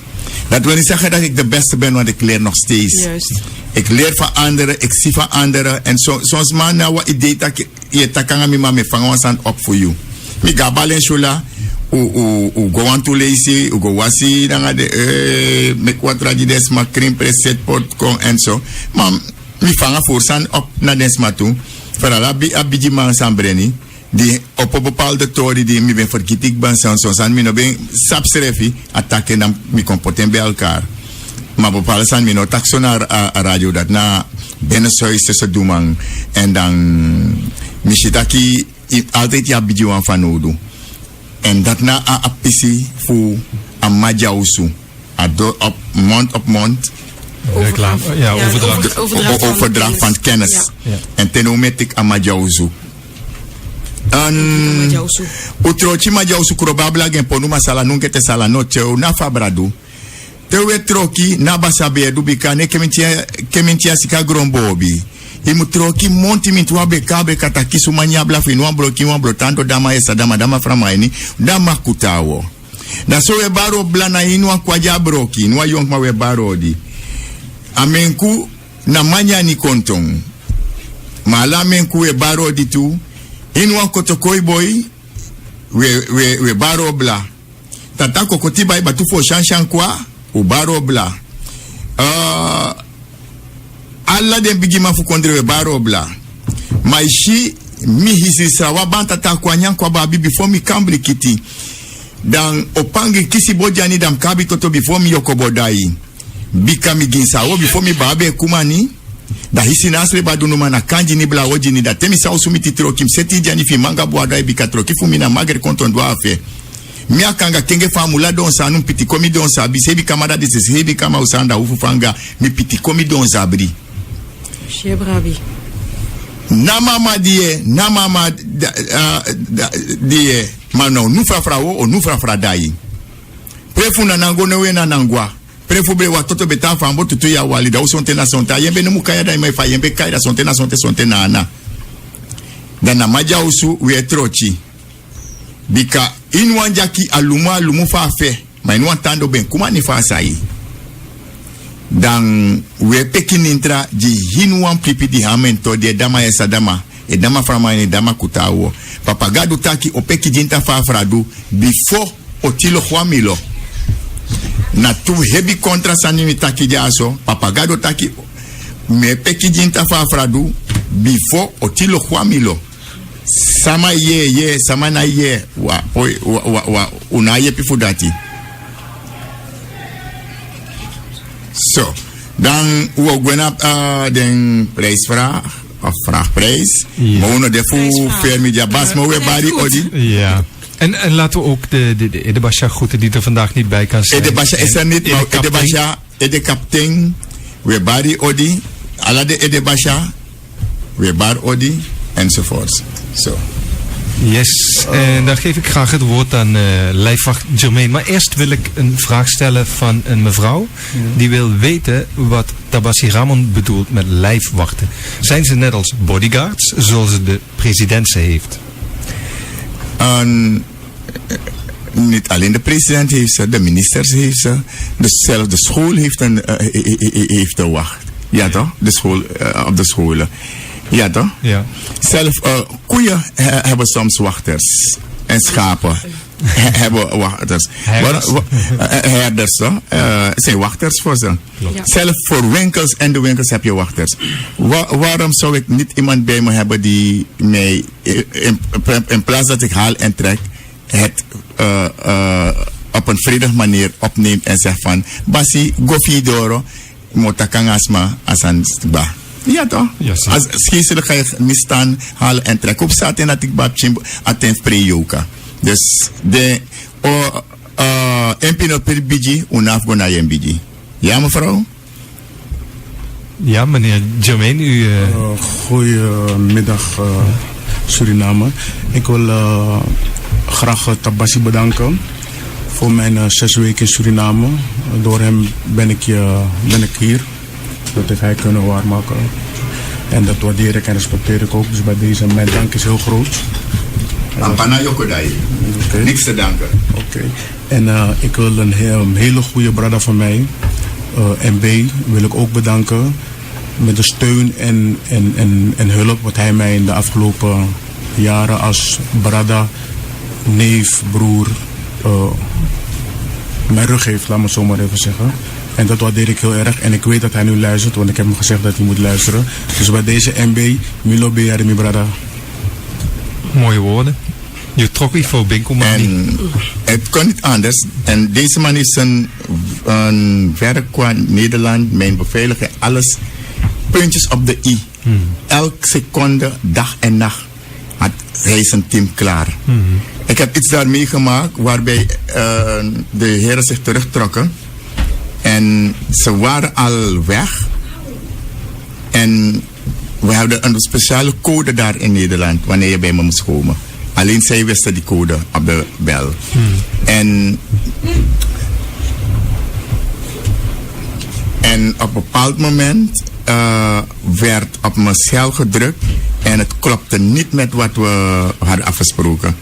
Dat wil niet zeggen dat ik de beste ben, want ik leer nog steeds. Juist. Ik leer van anderen, ik zie van anderen. En soms man na wat idee dat je takanga mi ma me van wansan op voor you. Mi gabalen shula, u go want to lazy, u go wasi, dan de me kwatra di des ma cream preset pot kon en zo. Maar mi vanga voor san op na des ma toe. Verala abiji man sambreni die op een bepaalde tory die mi ben vergietig ben san mi no ben sapsrefi attacken dan mi comporten bij elkaar. Maar bepaalde san mi no taxonar a radio dat na binnenshuis tussen doemang en dan mi shitaki altijd ja abiji wan van nodu. En dat na a apisi fu a majausu op mond Reclame. Ja, overdracht van kennis. Ja. En ten met ik aan Majauzu. Utrochi Majauzu kurobabla gen ponuma sala nunke te sala noche na fabradu. Te we troki na basabe du bikane kementia sika grombobi. Imu troki monti mintwa bekabe katakisu manyabla finwa broki wan brotando dama esa dama framaini dama kutawo. Da so we baro blana inwa kwaja broki nwa yonk ma we baro di. Amenku na manya ni kontong. Mala menku we baro di tu. Inwa kotokoi boy we baro bla. Tata kokotiba iba tu fo shanshan kwa u baro bla. Alla den bigima fu kondre we baro bla. Maishi mi hisi sawa banta ta kwa nyan kwa babi before mi kambri kiti. Dan opangi kisi bojani dam kabi toto before mi yokobodai. Bika mi ginsa o before mi babe kumani da hisi nasre badunu mana kanji ni bla oji ni da temi sa usumiti trokim seti jani fi manga boada e bika troki fu mina magre konton do afe mi akanga kenge famula don sa num piti komi don sa bi sebi kamada de se sebi kama usanda ufu fanga mi piti komi don zabri Shebrabi. namama die mano nufa frawo o nufa fradai prefuna nango newe na nangwa prefubre wa toto beta fambo tutu ya wali da usonte na sonta yembe no mukaya da mai fa yembe kai da sonte na ana dana maja usu we trochi bika inwanja ki alumu fa fe ma inwan tando ben kuma ni fa sai Dan we pekin intra di hinwan pipi di hamento de dama esa dama. E dama frama e dama kutawo. Papagado taki opeki jinta fafradu before otilo huamilo. Na tu hebi kontra sanimi taki jaso. Papagado taki me peki jinta fafradu before otilo huamilo. Sama ye sama na ye wa una ye pifudati. So, dan we gaan den prijsvraag of vraagprijs. Ja. Maar we de fu fermi bas maar we bari odi. Ja. En laten we ook de Edebasha groeten die er vandaag niet bij kan zijn. Edebasha is er niet, maar Edebasha, Ede kapitein, we bari odi, alla de Edebasha, we bar odi, enzovoorts. Zo. Yes, en dan geef ik graag het woord aan lijfwacht Jermaine. Maar eerst wil ik een vraag stellen van een mevrouw. Die wil weten wat Tabassi Ramon bedoelt met lijfwachten. Zijn ze net als bodyguards, zoals de president ze heeft? Niet alleen de president heeft ze, de ministers heeft ze. Zelfs de school heeft een wacht. Ja toch? De school, op de scholen. Ja toch? Ja. Zelf koeien hebben soms wachters. En schapen hebben wachters. Herders zijn wachters voor ze. Ja. Zelf voor winkels en de winkels heb je wachters. Waarom zou ik niet iemand bij me hebben die mij in plaats dat ik haal en trek het op een vredige manier opneemt en zegt van Basi, gofi doro, motakangasma asansba. Ja toch? Yes, als schiezer ga je niet staan, halen en trekken. Op zaten dat ik babchim aten pre-yoka. Dus de empino per biji, unaf go na yen biji. Ja mevrouw? Ja, meneer Jermaine, u... Goedemiddag Suriname. Ik wil graag Tabassi bedanken voor mijn 6 weken in Suriname. Door hem ben ik hier. Dat heeft hij kunnen waarmaken. En dat waardeer ik en respecteer ik ook. Dus bij deze, mijn dank is heel groot. Ampana Yokodai. Okay. Niks te danken. Oké. En ik wil een hele goede brada van mij, MB, wil ik ook bedanken. Met de steun en hulp wat hij mij in de afgelopen jaren als brada, neef, broer, mijn rug heeft, laat me het zo maar even zeggen. En dat waardeer ik heel erg. En ik weet dat hij nu luistert, want ik heb hem gezegd dat hij moet luisteren. Dus bij deze MB, Milo Beare, mi brada. Mooie woorden. Je trok iets voor Binko, maar En het kon niet anders. En deze man is een werk qua Nederland, mijn beveiliger, alles. Puntjes op de i. Elke seconde, dag en nacht, had hij zijn team klaar. Ik heb iets daar meegemaakt waarbij de heren zich terugtrokken. En ze waren al weg. En we hadden een speciale code daar in Nederland wanneer je bij me moest komen. Alleen zij wisten die code op de bel. En op een bepaald moment werd op mijn cel gedrukt. En het klopte niet met wat we hadden afgesproken.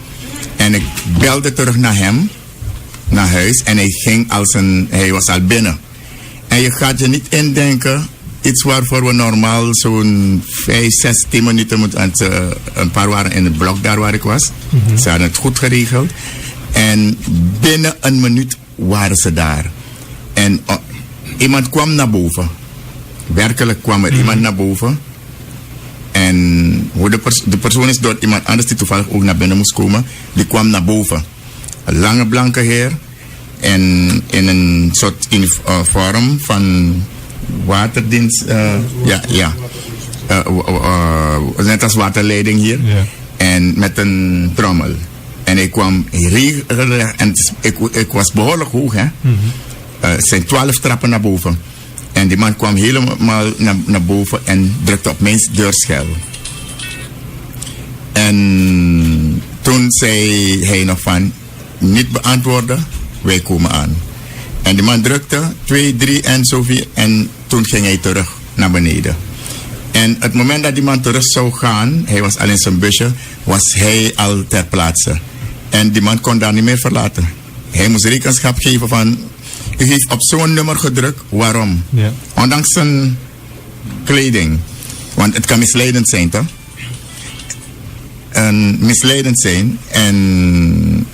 En ik belde terug naar hem. Naar huis. En hij was al binnen. En je gaat je niet indenken. Iets waarvoor we normaal zo'n 5, 6, 10 minuten moeten. Een paar waren in het blok daar waar ik was. Ze hadden het goed geregeld. En binnen een minuut waren ze daar. En iemand kwam naar boven. Werkelijk kwam er iemand naar boven. En hoe de persoon is door iemand anders die toevallig ook naar binnen moest komen. Die kwam naar boven. Een lange blanke heer. En in een soort vorm van waterdienst. Net als waterleiding hier. Ja. En met een trommel. En ik kwam regelrecht. En ik was behoorlijk hoog. Hè? Het zijn 12 trappen naar boven. En die man kwam helemaal naar boven en drukte op mijn deurschel. En toen zei hij nog van, niet beantwoorden, wij komen aan. En die man drukte 2, 3 en zoveel. En toen ging hij terug naar beneden. En het moment dat die man terug zou gaan, hij was al in zijn busje, was hij al ter plaatse. En die man kon daar niet meer verlaten. Hij moest rekenschap geven van, U heeft op zo'n nummer gedrukt. Waarom? Ja. Ondanks zijn kleding. Want het kan misleidend zijn, toch? Misleidend zijn. En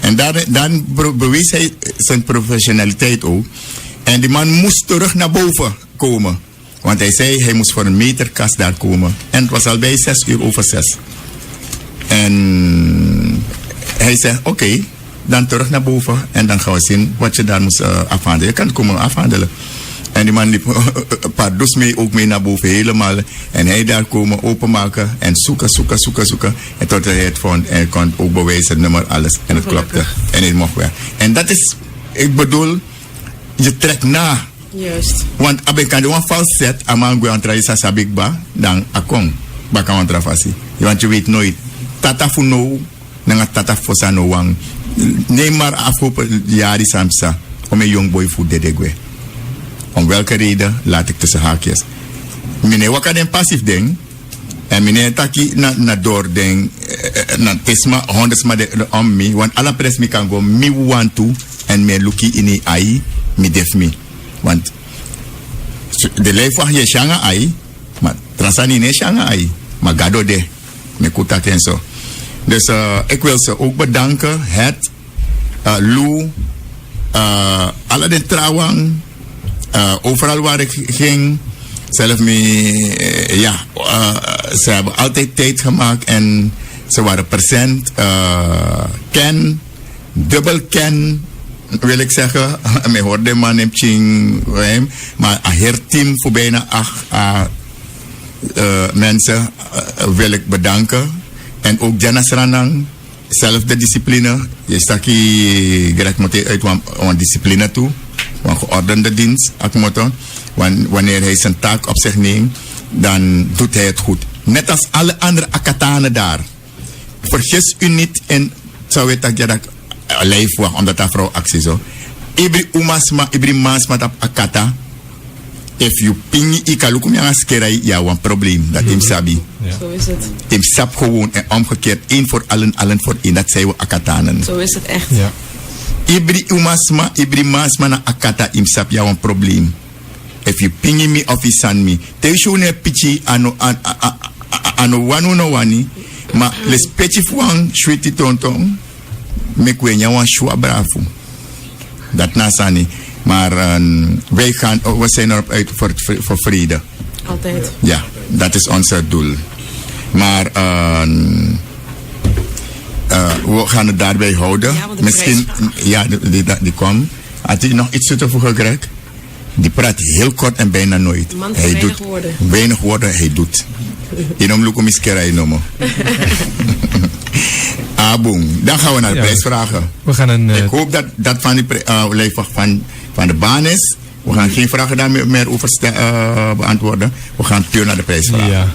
daarin bewees hij zijn professionaliteit ook. En die man moest terug naar boven komen. Want hij zei, hij moest voor een meterkast daar komen. En het was al bij 6:06. En hij zei, oké, dan terug naar boven. En dan gaan we zien wat je daar moest afhandelen. Je kan het komen afhandelen. En die man liep een paar dus ook mee naar boven helemaal. En hij daar komen openmaken en zoeken. En tot hij het vond. En hij kon ook bewijzen, het nummer, alles. En het klopte. En het mocht weer. En dat is, ik bedoel, je trekt na. Juist. Want als ik kan doen een falset, amang go antra isa sabikba, dan akong baka antra fasi. Want je weet nooit. Tata funo, nanga tata fosa no wang. Neem maar afgelopen jaar die samsa om een jong boy voor dedegwe. Om welke reden laat ik tussen haakjes. Meneer waka den passief ding. En meneer taki na door ding. Na tesma hondesma de om me. Want alle pres mi kan go mi want to. En me luki ini ai. Mi def mi. Want de lijf je shanga ai. Maar transani ne shanga ai. Maar gado de. Me kutat en zo. Dus ik wil ze ook bedanken. Het, Lou, alle de trouwang. Overal waar ik ging, zelf ze hebben altijd tijd gemaakt en ze waren present. Ken, dubbel ken, wil ik zeggen. Me hoorde man in Ching, maar een heel team voor bijna 8 mensen wil ik bedanken. En ook Jana Sranang, zelfde discipline. Je stak hier direct meteen uit een discipline toe. Een geordende dienst, wanneer hij zijn taak op zich neemt, dan doet hij het goed. Net als alle andere akatanen daar. Vergis u niet in, zou je dat lijf wacht, omdat dat vrouw actie zo. Ibri maasma op akata. If you ping ikalukum yang askerai, ja, een probleem. Dat hem sabi. Zo is het. Hem sap gewoon en omgekeerd. Eén voor allen voor één. Dat zijn we akatanen. Zo is het echt. Ja. Ibri masma na akata imsap ya een probleem. If you ping me of you send me. Teisho ne pichi ano wanu no wani. Ma les petje fuang shwiti tontong. Mekwenya wan shwa bravo. Dat nasani. Maar we zijn erop uit voor vrede. Altijd. Ja, dat is ons doel. Maar we gaan het daarbij houden. Ja, misschien, ja, die kwam. Had hij nog iets toe te voegen, Greg? Die praat heel kort en bijna nooit. Man, hij weinig doet woorden. weinig woorden, hij doet. Inom lukum iskerai nomo. Boom. Dan gaan we naar de prijsvragen. We gaan Ik hoop dat van die lijfwacht van de baan is. We gaan geen vragen daar meer over beantwoorden. We gaan puur naar de prijsvragen. Ja.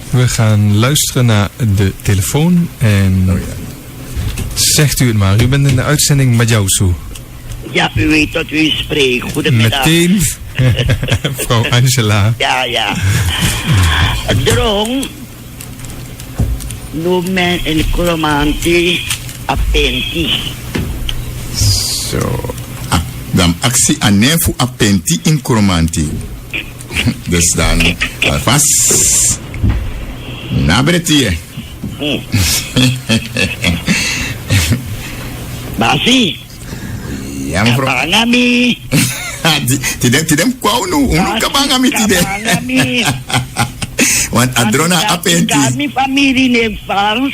We gaan luisteren naar de telefoon en zegt u het maar. U bent in de uitzending Madjausu. Ja, u weet dat u spreekt. Goedemiddag. Meteen, mevrouw Angela. Ja. Drong, noem men een chromantie appenti. Zo. Dan actie aan nefu appenti in chromantie. Dus dan alvast nabretie. Basi. Ja, mevrouw. Kabangami. Tidem kwau nu. Unu kabangami tidem. Kabangami. Want adrona appenti. Kami familie neemt vals.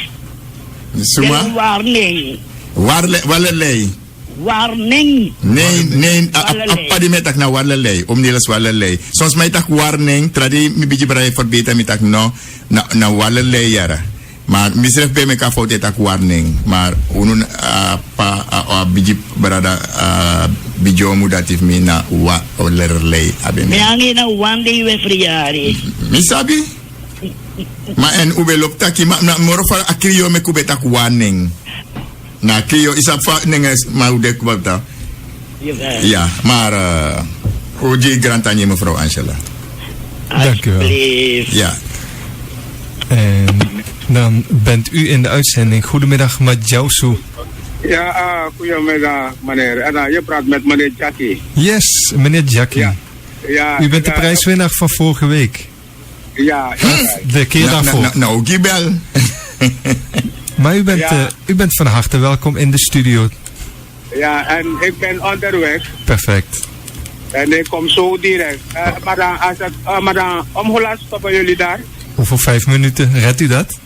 Suma. Warning. Warlelei. Warning. Nee, apa di metak na warlelei. Omnilas warlelei. Soms mij tak warning. Tradi mi biji berai verbeteren mi tak no na warlelei yara. Maar misref bij me ka fout tak warning. Maar unun biji berada bijo mudatif mi na warlelei aben. Me hangi na one day we friari. Mi sabi? Ma en ube lop taki ma morofar akriyo me kube tak warning. Na krio is op nenges maar de kwalta. Ja, maar Oji Grantanje mevrouw Angela. Dank u wel. Ja. En dan bent u in de uitzending. Goedemiddag Madjausu. Ja, goedemiddag meneer. En je praat met meneer Jackie. Yes, meneer Jackie. Ja. Ja, U bent de prijswinnaar van vorige week. Ja. De keer daarvoor. Nou, Gibel. Maar u bent van harte welkom in de studio. Ja, en ik ben onderweg. Perfect. En ik kom zo direct. Maar dan, om hoe laat stoppen jullie daar? Over 5 minuten, redt u dat?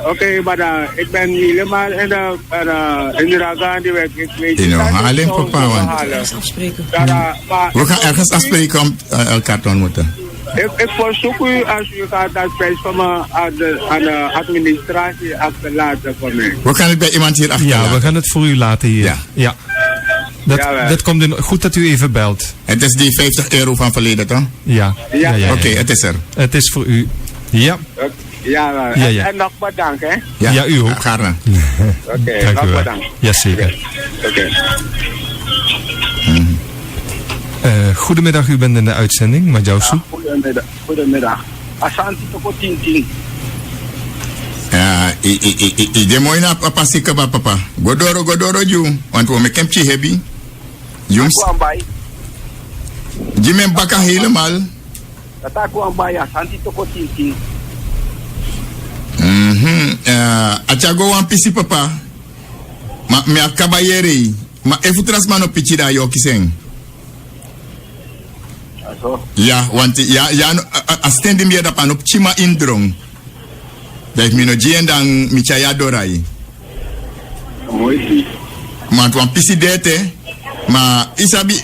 Oké, maar dan, ik ben helemaal in de Gandhiweg. Ik weet In Haarlem, papa. Afspreken. We gaan ergens afspreken om elkaar te ontmoeten. Ik verzoek u als u gaat dat prijs van me aan de administratie achterlaten voor mij. We gaan het bij iemand hier achterlaten. Ja, we gaan het voor u laten hier. Ja. Dat komt goed dat u even belt. Het is die €50 van verleden, toch? Ja. Oké, het is er. Het is voor u. Ja. Ja. En nog bedankt, hè? Ja, u ook. Gaarne. Oké, Dank u nog wel. bedankt. Jazeker. Oké. Goedemiddag, u bent in de uitzending, Majausu. Goedemiddag. Asante toko tintin. Ja, de mooi na papa sikaba papa. Godoro ju. Want we maken hem hebi. Jungs. Jimen baka helemaal. Dat aku ambai asante toko tintin. Achago wan pisi papa. Ma me akabayere. Ma efutras mano pichida yo kiseng. Ja, want astendi meer dat op chima indrong. Dat ik no gien dan michaya dorai. Mooi. Maar het was pisi dete. Maar isabi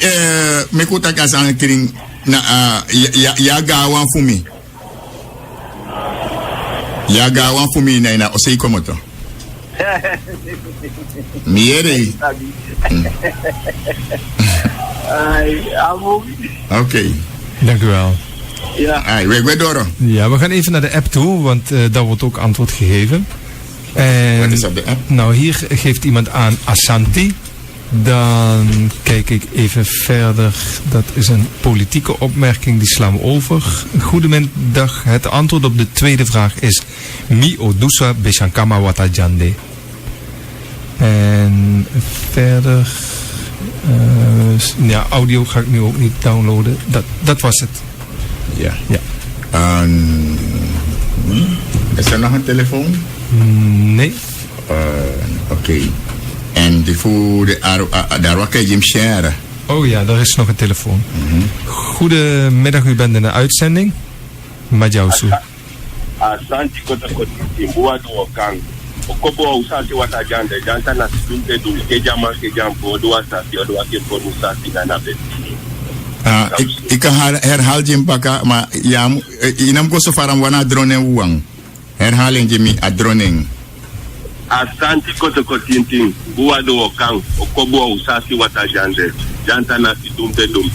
me kuta kasang kring na ya gawan fumi. Ya gawan fumi na ina osei komoto. Miere. Oké. Dank u wel. Ja. We door. Ja, we gaan even naar de app toe, want daar wordt ook antwoord gegeven. En, wat is op de app? Nou, hier geeft iemand aan Asante. Dan kijk ik even verder. Dat is een politieke opmerking, die slaan we over. Goedemiddag. Het antwoord op de tweede vraag is Mi Odusa Beshankama Watajande. En verder... ja, audio ga ik nu ook niet downloaden. Dat was het. Ja. Ja. Is er nog een telefoon? Nee. Oké. En die voor daar wat kan je hem sharen? Oh ja, daar is nog een telefoon. Goedemiddag, u bent in de uitzending. Majausu. Asante kota timbua do kan. Okobo usati watajande janta na situnte du kejama kejampo do asati do akempo usati na nabe. Ik herhaal je mpaka, maar ja, inam go so faram wana dronen uang. Herhaling je mi a dronen. Asante kota kotintin bua do kan. Okobo usati watajande janta na situnte du.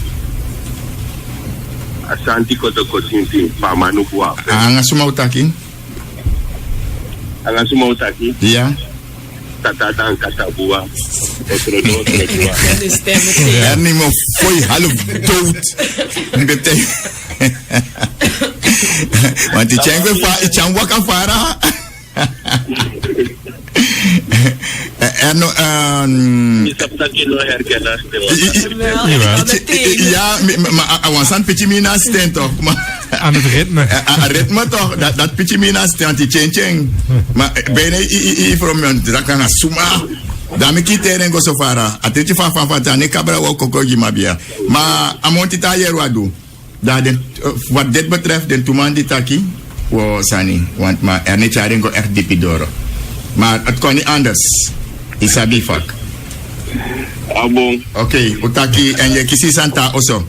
Asante kota kotintin pamanu bua. Anga suma utaki? Anga suma utaki? Ja. Tatatan katabua. Otro. Er niet meer voor half dood. Want die chan waka fara. Ja, maar awansan pichimina stent toch? Aan het ritme. Aan ritme toch? Dat pichimina stent die cheng. Maar bijna from dat kan suma. Dami kiteren go sofara. Atetje van tane kabra wo kokoji mabia. Maar amonti ta yerwadu. Wat dit betreft den tuman die taki wo sani, want maar niet jaren go echt dipidoro. Maar het kon niet anders. Isabi vak. Abon. Oké, utaki en je kisi santa oso.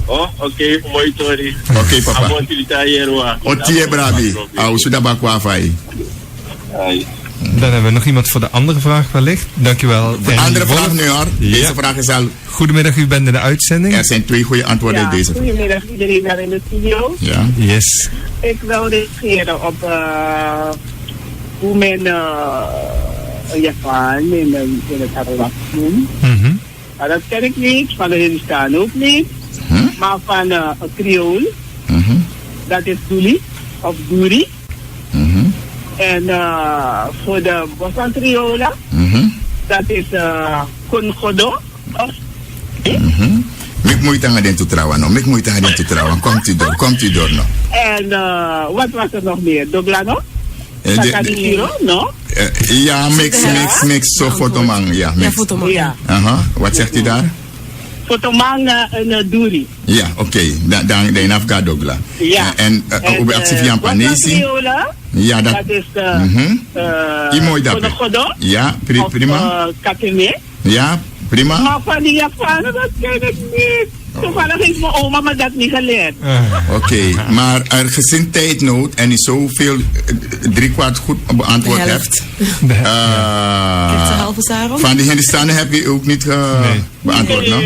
Oh, oké, mooi tori. Oké, papa. Abon tilita yerwa. Otie brabi. Au suda kwa fai. Dan hebben we nog iemand voor de andere vraag wellicht. Dankjewel. De andere vraag nu hoor. Ja. Deze vraag is al... Goedemiddag, u bent in de uitzending. Er zijn 2 goede antwoorden in deze vraag. Goedemiddag iedereen daar in de studio. Ja. Yes. Ik wil reageren op hoe men Japan in het Sarawak noemt. Dat ken ik niet, van de Hindustan ook niet. Maar van een Creool. Dat is Duli of Duri. En voor de Bosan Triola, Dat is Kungodo. Mek moeite aan den te trouwen, no. Mek moeite aan den te trouwen. Komt u door, no. En wat was er nog meer? Doglano? Sakadiro, no? Ja, mix, zo fotomang. Ja, mix. Ja. Aha, wat zegt u daar? Fotomang en Duri. Ja, oké. Dan de Afga Dogla. Ja. En op actief Jan Panesi. Ja, dat is mooi dat. Ja, prima. Kateme. Ja, prima. Maar van die Japanen, dat ken ik niet. Toevallig heeft mijn oma me dat niet geleerd. Oké, maar er gezien tijdnood en is zoveel 3/4 goed beantwoord hebt. Van die Hindustanen heb je ook niet beantwoord, no?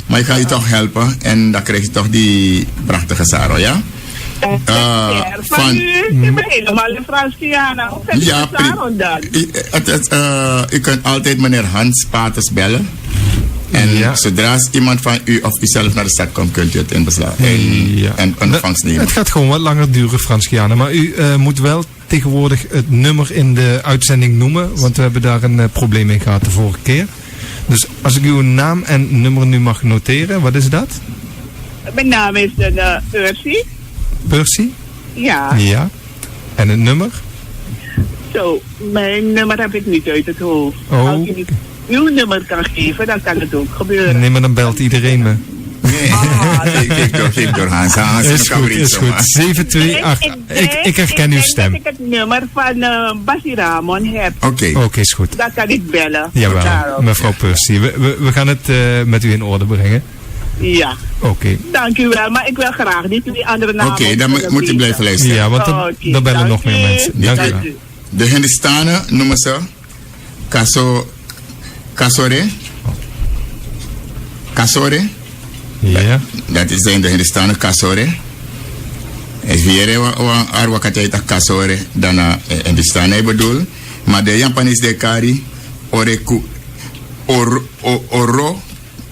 Maar ik ga je toch helpen en dan krijg je toch die prachtige Saro, ja? Van u, ik ben helemaal een Fransiana. Ja, u kunt altijd meneer Hans Paters bellen. En zodra iemand van u of u zelf naar de stad komt, kunt u het in beslag en ontvangst nemen. Het gaat gewoon wat langer duren, Franskiana. Maar u moet wel tegenwoordig het nummer in de uitzending noemen. Want we hebben daar een probleem mee gehad de vorige keer. Dus als ik uw naam en nummer nu mag noteren, wat is dat? Mijn naam is Percy. Percy? Ja. Ja. En het nummer? Zo, mijn nummer heb ik niet uit het hoofd. Oh. Als u uw nummer kan geven, dan kan het ook gebeuren. Nee, maar dan belt iedereen me. Nee, geef door Hans. Is goed. 728. Ik herken uw stem. Ik denk dat ik het nummer van Bassi Ramon heb. Oké, is goed. Dat kan ik bellen. Jawel, mevrouw Percy. We gaan het met u in orde brengen. Ja. Oké. Dank u wel, maar ik wil graag niet die andere namen. Oké, dan moet u blijven luisteren. Ja, want dan bellen nog meer mensen. Dank u wel. De Hindustanen noemen ze Kasore. Ja. Dat zijn de Hindustanen Kasore. En vieren we Kasore dan Hindustanen bedoel. Maar de Japanese de Kari oro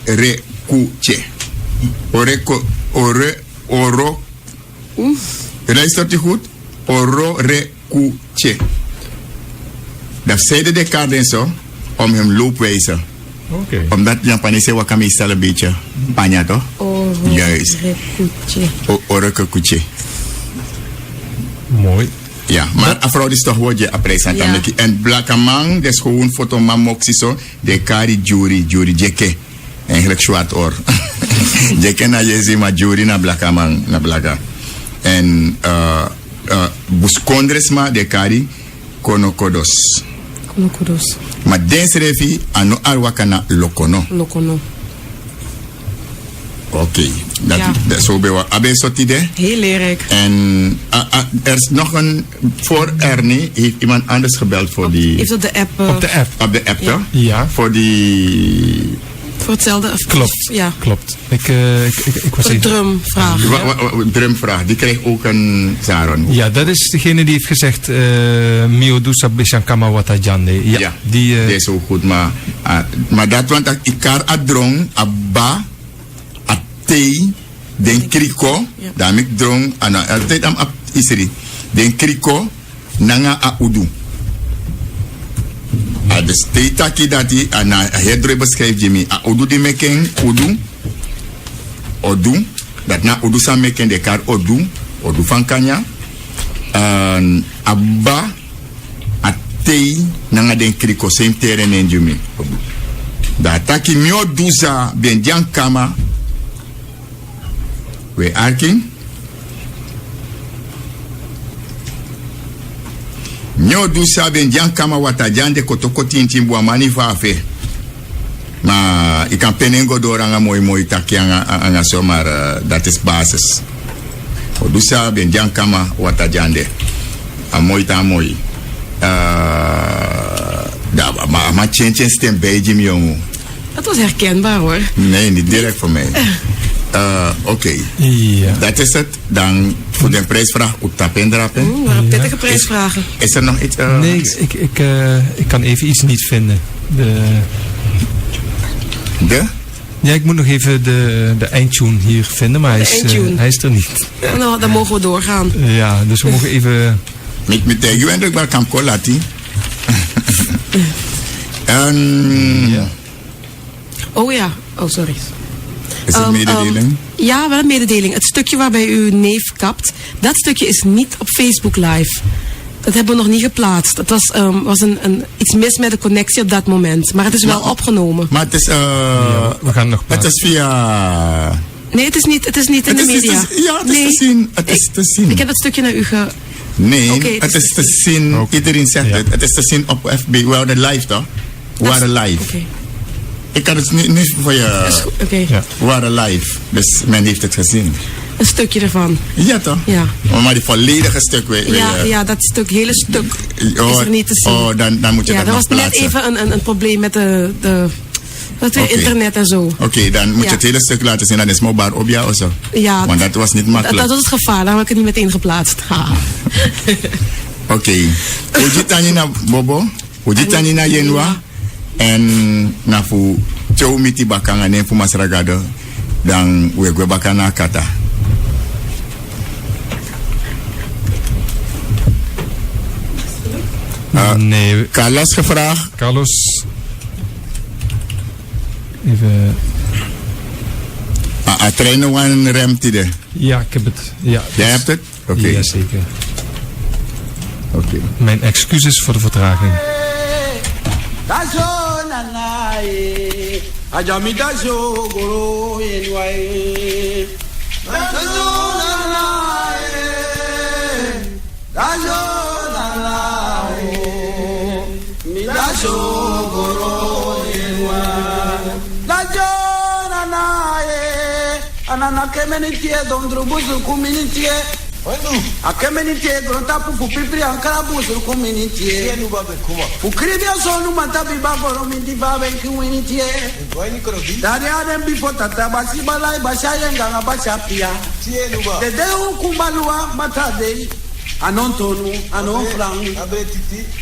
rekuche. Oro. Luistert u goed? Oro rekuche. Dat zeiden de kaarten zo om hem loopwijzer. Omdat Japanese wakami stel een beetje panja toch? Juist. Orekuche. Mooi. Ja, maar afro is toch wat je appreciënt. En blakamang, dat is gewoon foto mamoxie zo. De kari jury jeke. Eigenlijk zwart oor. Jeke na jezi maar jury na blakamang na blaka. En buskondres de kari konokodos. Maar deze revi anu arwakana lokono. Oké, dat zo bij wat. Abe sotide? Heel leerrijk. En er is nog een voor Ernie. Heeft iemand anders gebeld voor die? Heeft op de app. Op de app, toch? Ja. Voor die. Voor hetzelfde. Klopt. Ja. Klopt. Ik was een drumvraag. Drumvraag. Die kreeg ook een Zaron. Ja, dat is degene die heeft gezegd. Mio dusa bishankama watajande. Ja. Die is ook goed, maar dat want ik kar adrong abba atei den kriko. Daarmee drong altijd am isri den kriko nanga a udu. De steetaki dat die aan het beschrijft Jimmy. Odu die meken odu. Dat na odu sa meken de kar odu van kanya. Abba atei nanga den kriko sem terren en Jimmy. Dat taki mio duza ben jan kama. We arking. Nyo du saben jan kama wata jan de kotokoti intimbu amani vafe. Maar ik kan penengo door aan een mooi takje aan zo, maar dat is basis. Du saben jan kama wata jan de. Amoy ta mooi. Maar change stem bij Jimmy jongen. Dat was herkenbaar hoor. Nee, niet direct voor mij. Oké. Ja. Dat is het. Dan voor de prijsvraag op tapendrapen. Pittige prijsvragen. Is er nog iets? Nee, ik kan even iets niet vinden. Ja, ik moet nog even de eindtune hier vinden, maar hij is er niet. Ja, nou, dan mogen we doorgaan. Ja, dus we mogen even... Met tegen u en ik ben kan kolati. Oh ja, oh sorry. Is het mededeling? Ja, wel een mededeling. Het stukje waarbij uw neef kapt, dat stukje is niet op Facebook Live. Dat hebben we nog niet geplaatst. Het was iets mis met de connectie op dat moment. Maar het is wel opgenomen. Maar het is... we gaan nog plaatsen. Het is via... Nee, het is niet in de media. Het is te zien. Het is te zien. Ik heb dat stukje naar u Nee, het is te zien. Iedereen zegt het. Het is te zien op FB. We waren live, toch? We waren live. Okay. Ik kan het niet voor je... Ja. We waren live. Dus men heeft het gezien. Een stukje ervan. Ja, toch? Ja. Maar die volledige stuk... Ja, dat stuk, hele stuk is er niet te zien. Oh, dan moet je dat nog plaatsen. Er was net even een probleem met internet en zo. Oké, dan moet je het hele stuk laten zien. Dan is Mobar op jou of zo. Ja. Want dat was niet makkelijk. Dat was het gevaar. Daar heb ik het niet meteen geplaatst. Oké. Ujitani na Bobo. Ujitani na Yenwa. En na fu Chow miti bakanga ne fu masragado. Dan we bakana kata. Nee. Carlos gevraagd. Carlos. Even. Trainen we een remtide. Ja, ik heb het. Ja, jij hebt het? Oké. Ja, zeker. Oké. Mijn excuses voor de vertraging. Anana kemenitie dondro buzu kuminitie. A kemenitie gronta pu pipri ankara buzu kuminitie. Fukribia sonu matabi bagoro mindi babe kuminitie. Dari adem bifo tata basi balai bashaye nganga bashapia. Dede ukumbalua matade. Anon tonu, anon flang.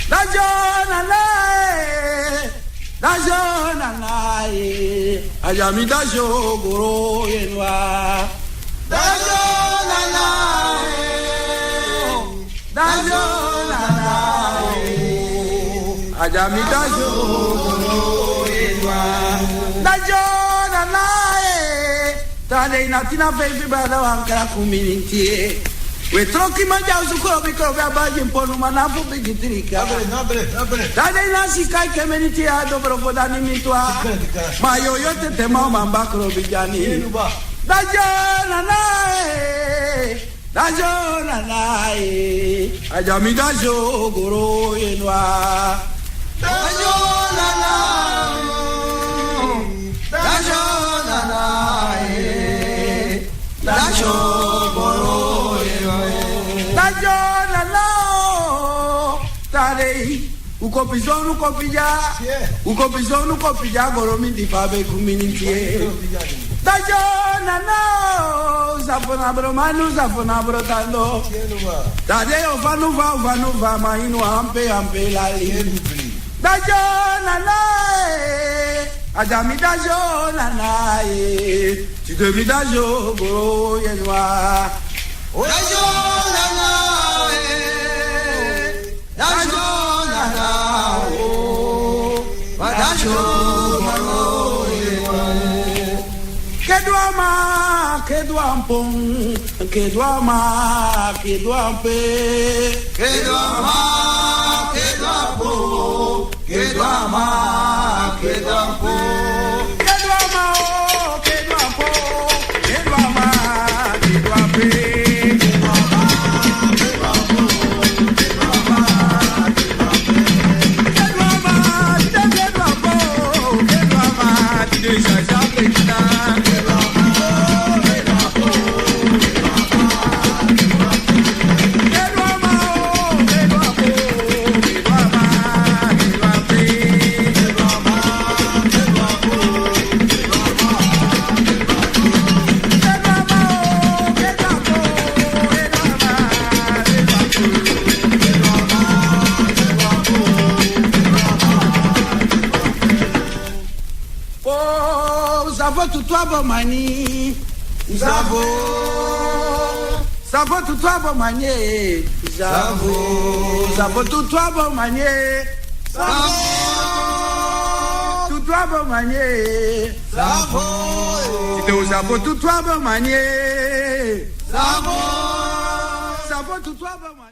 Dajona le. Dajona nae, ajami dajo goro yenwa. Dajona nae, dajona nae, ajami dajo goro yenwa. Dajona nae, tade natina baby bada wankara kuminintie. We troki manja usuko biko babaji mponu manafu bigitrika. Dade nasi kai kemeniti ado profodani mitwa. Mayo yote tema mambakro bijani. Dajona nae, ajami dajo goro yenwa. Dajona nae, dajo goro. Dajona lao tare ukopizonu ukopija goro mindi fabe kuminintie. Dajona lao zafona brotando tade ofanuva mainu ampe lali. Dajona lae ajami dajona lae tidemi dajo goro yenwa. Dajona nae, mani Zavo tutwabo manye Zavo tutwabo manye Zavo tout toi bon manier. Savo tout toi bon manier. Savo tout toi bon manier.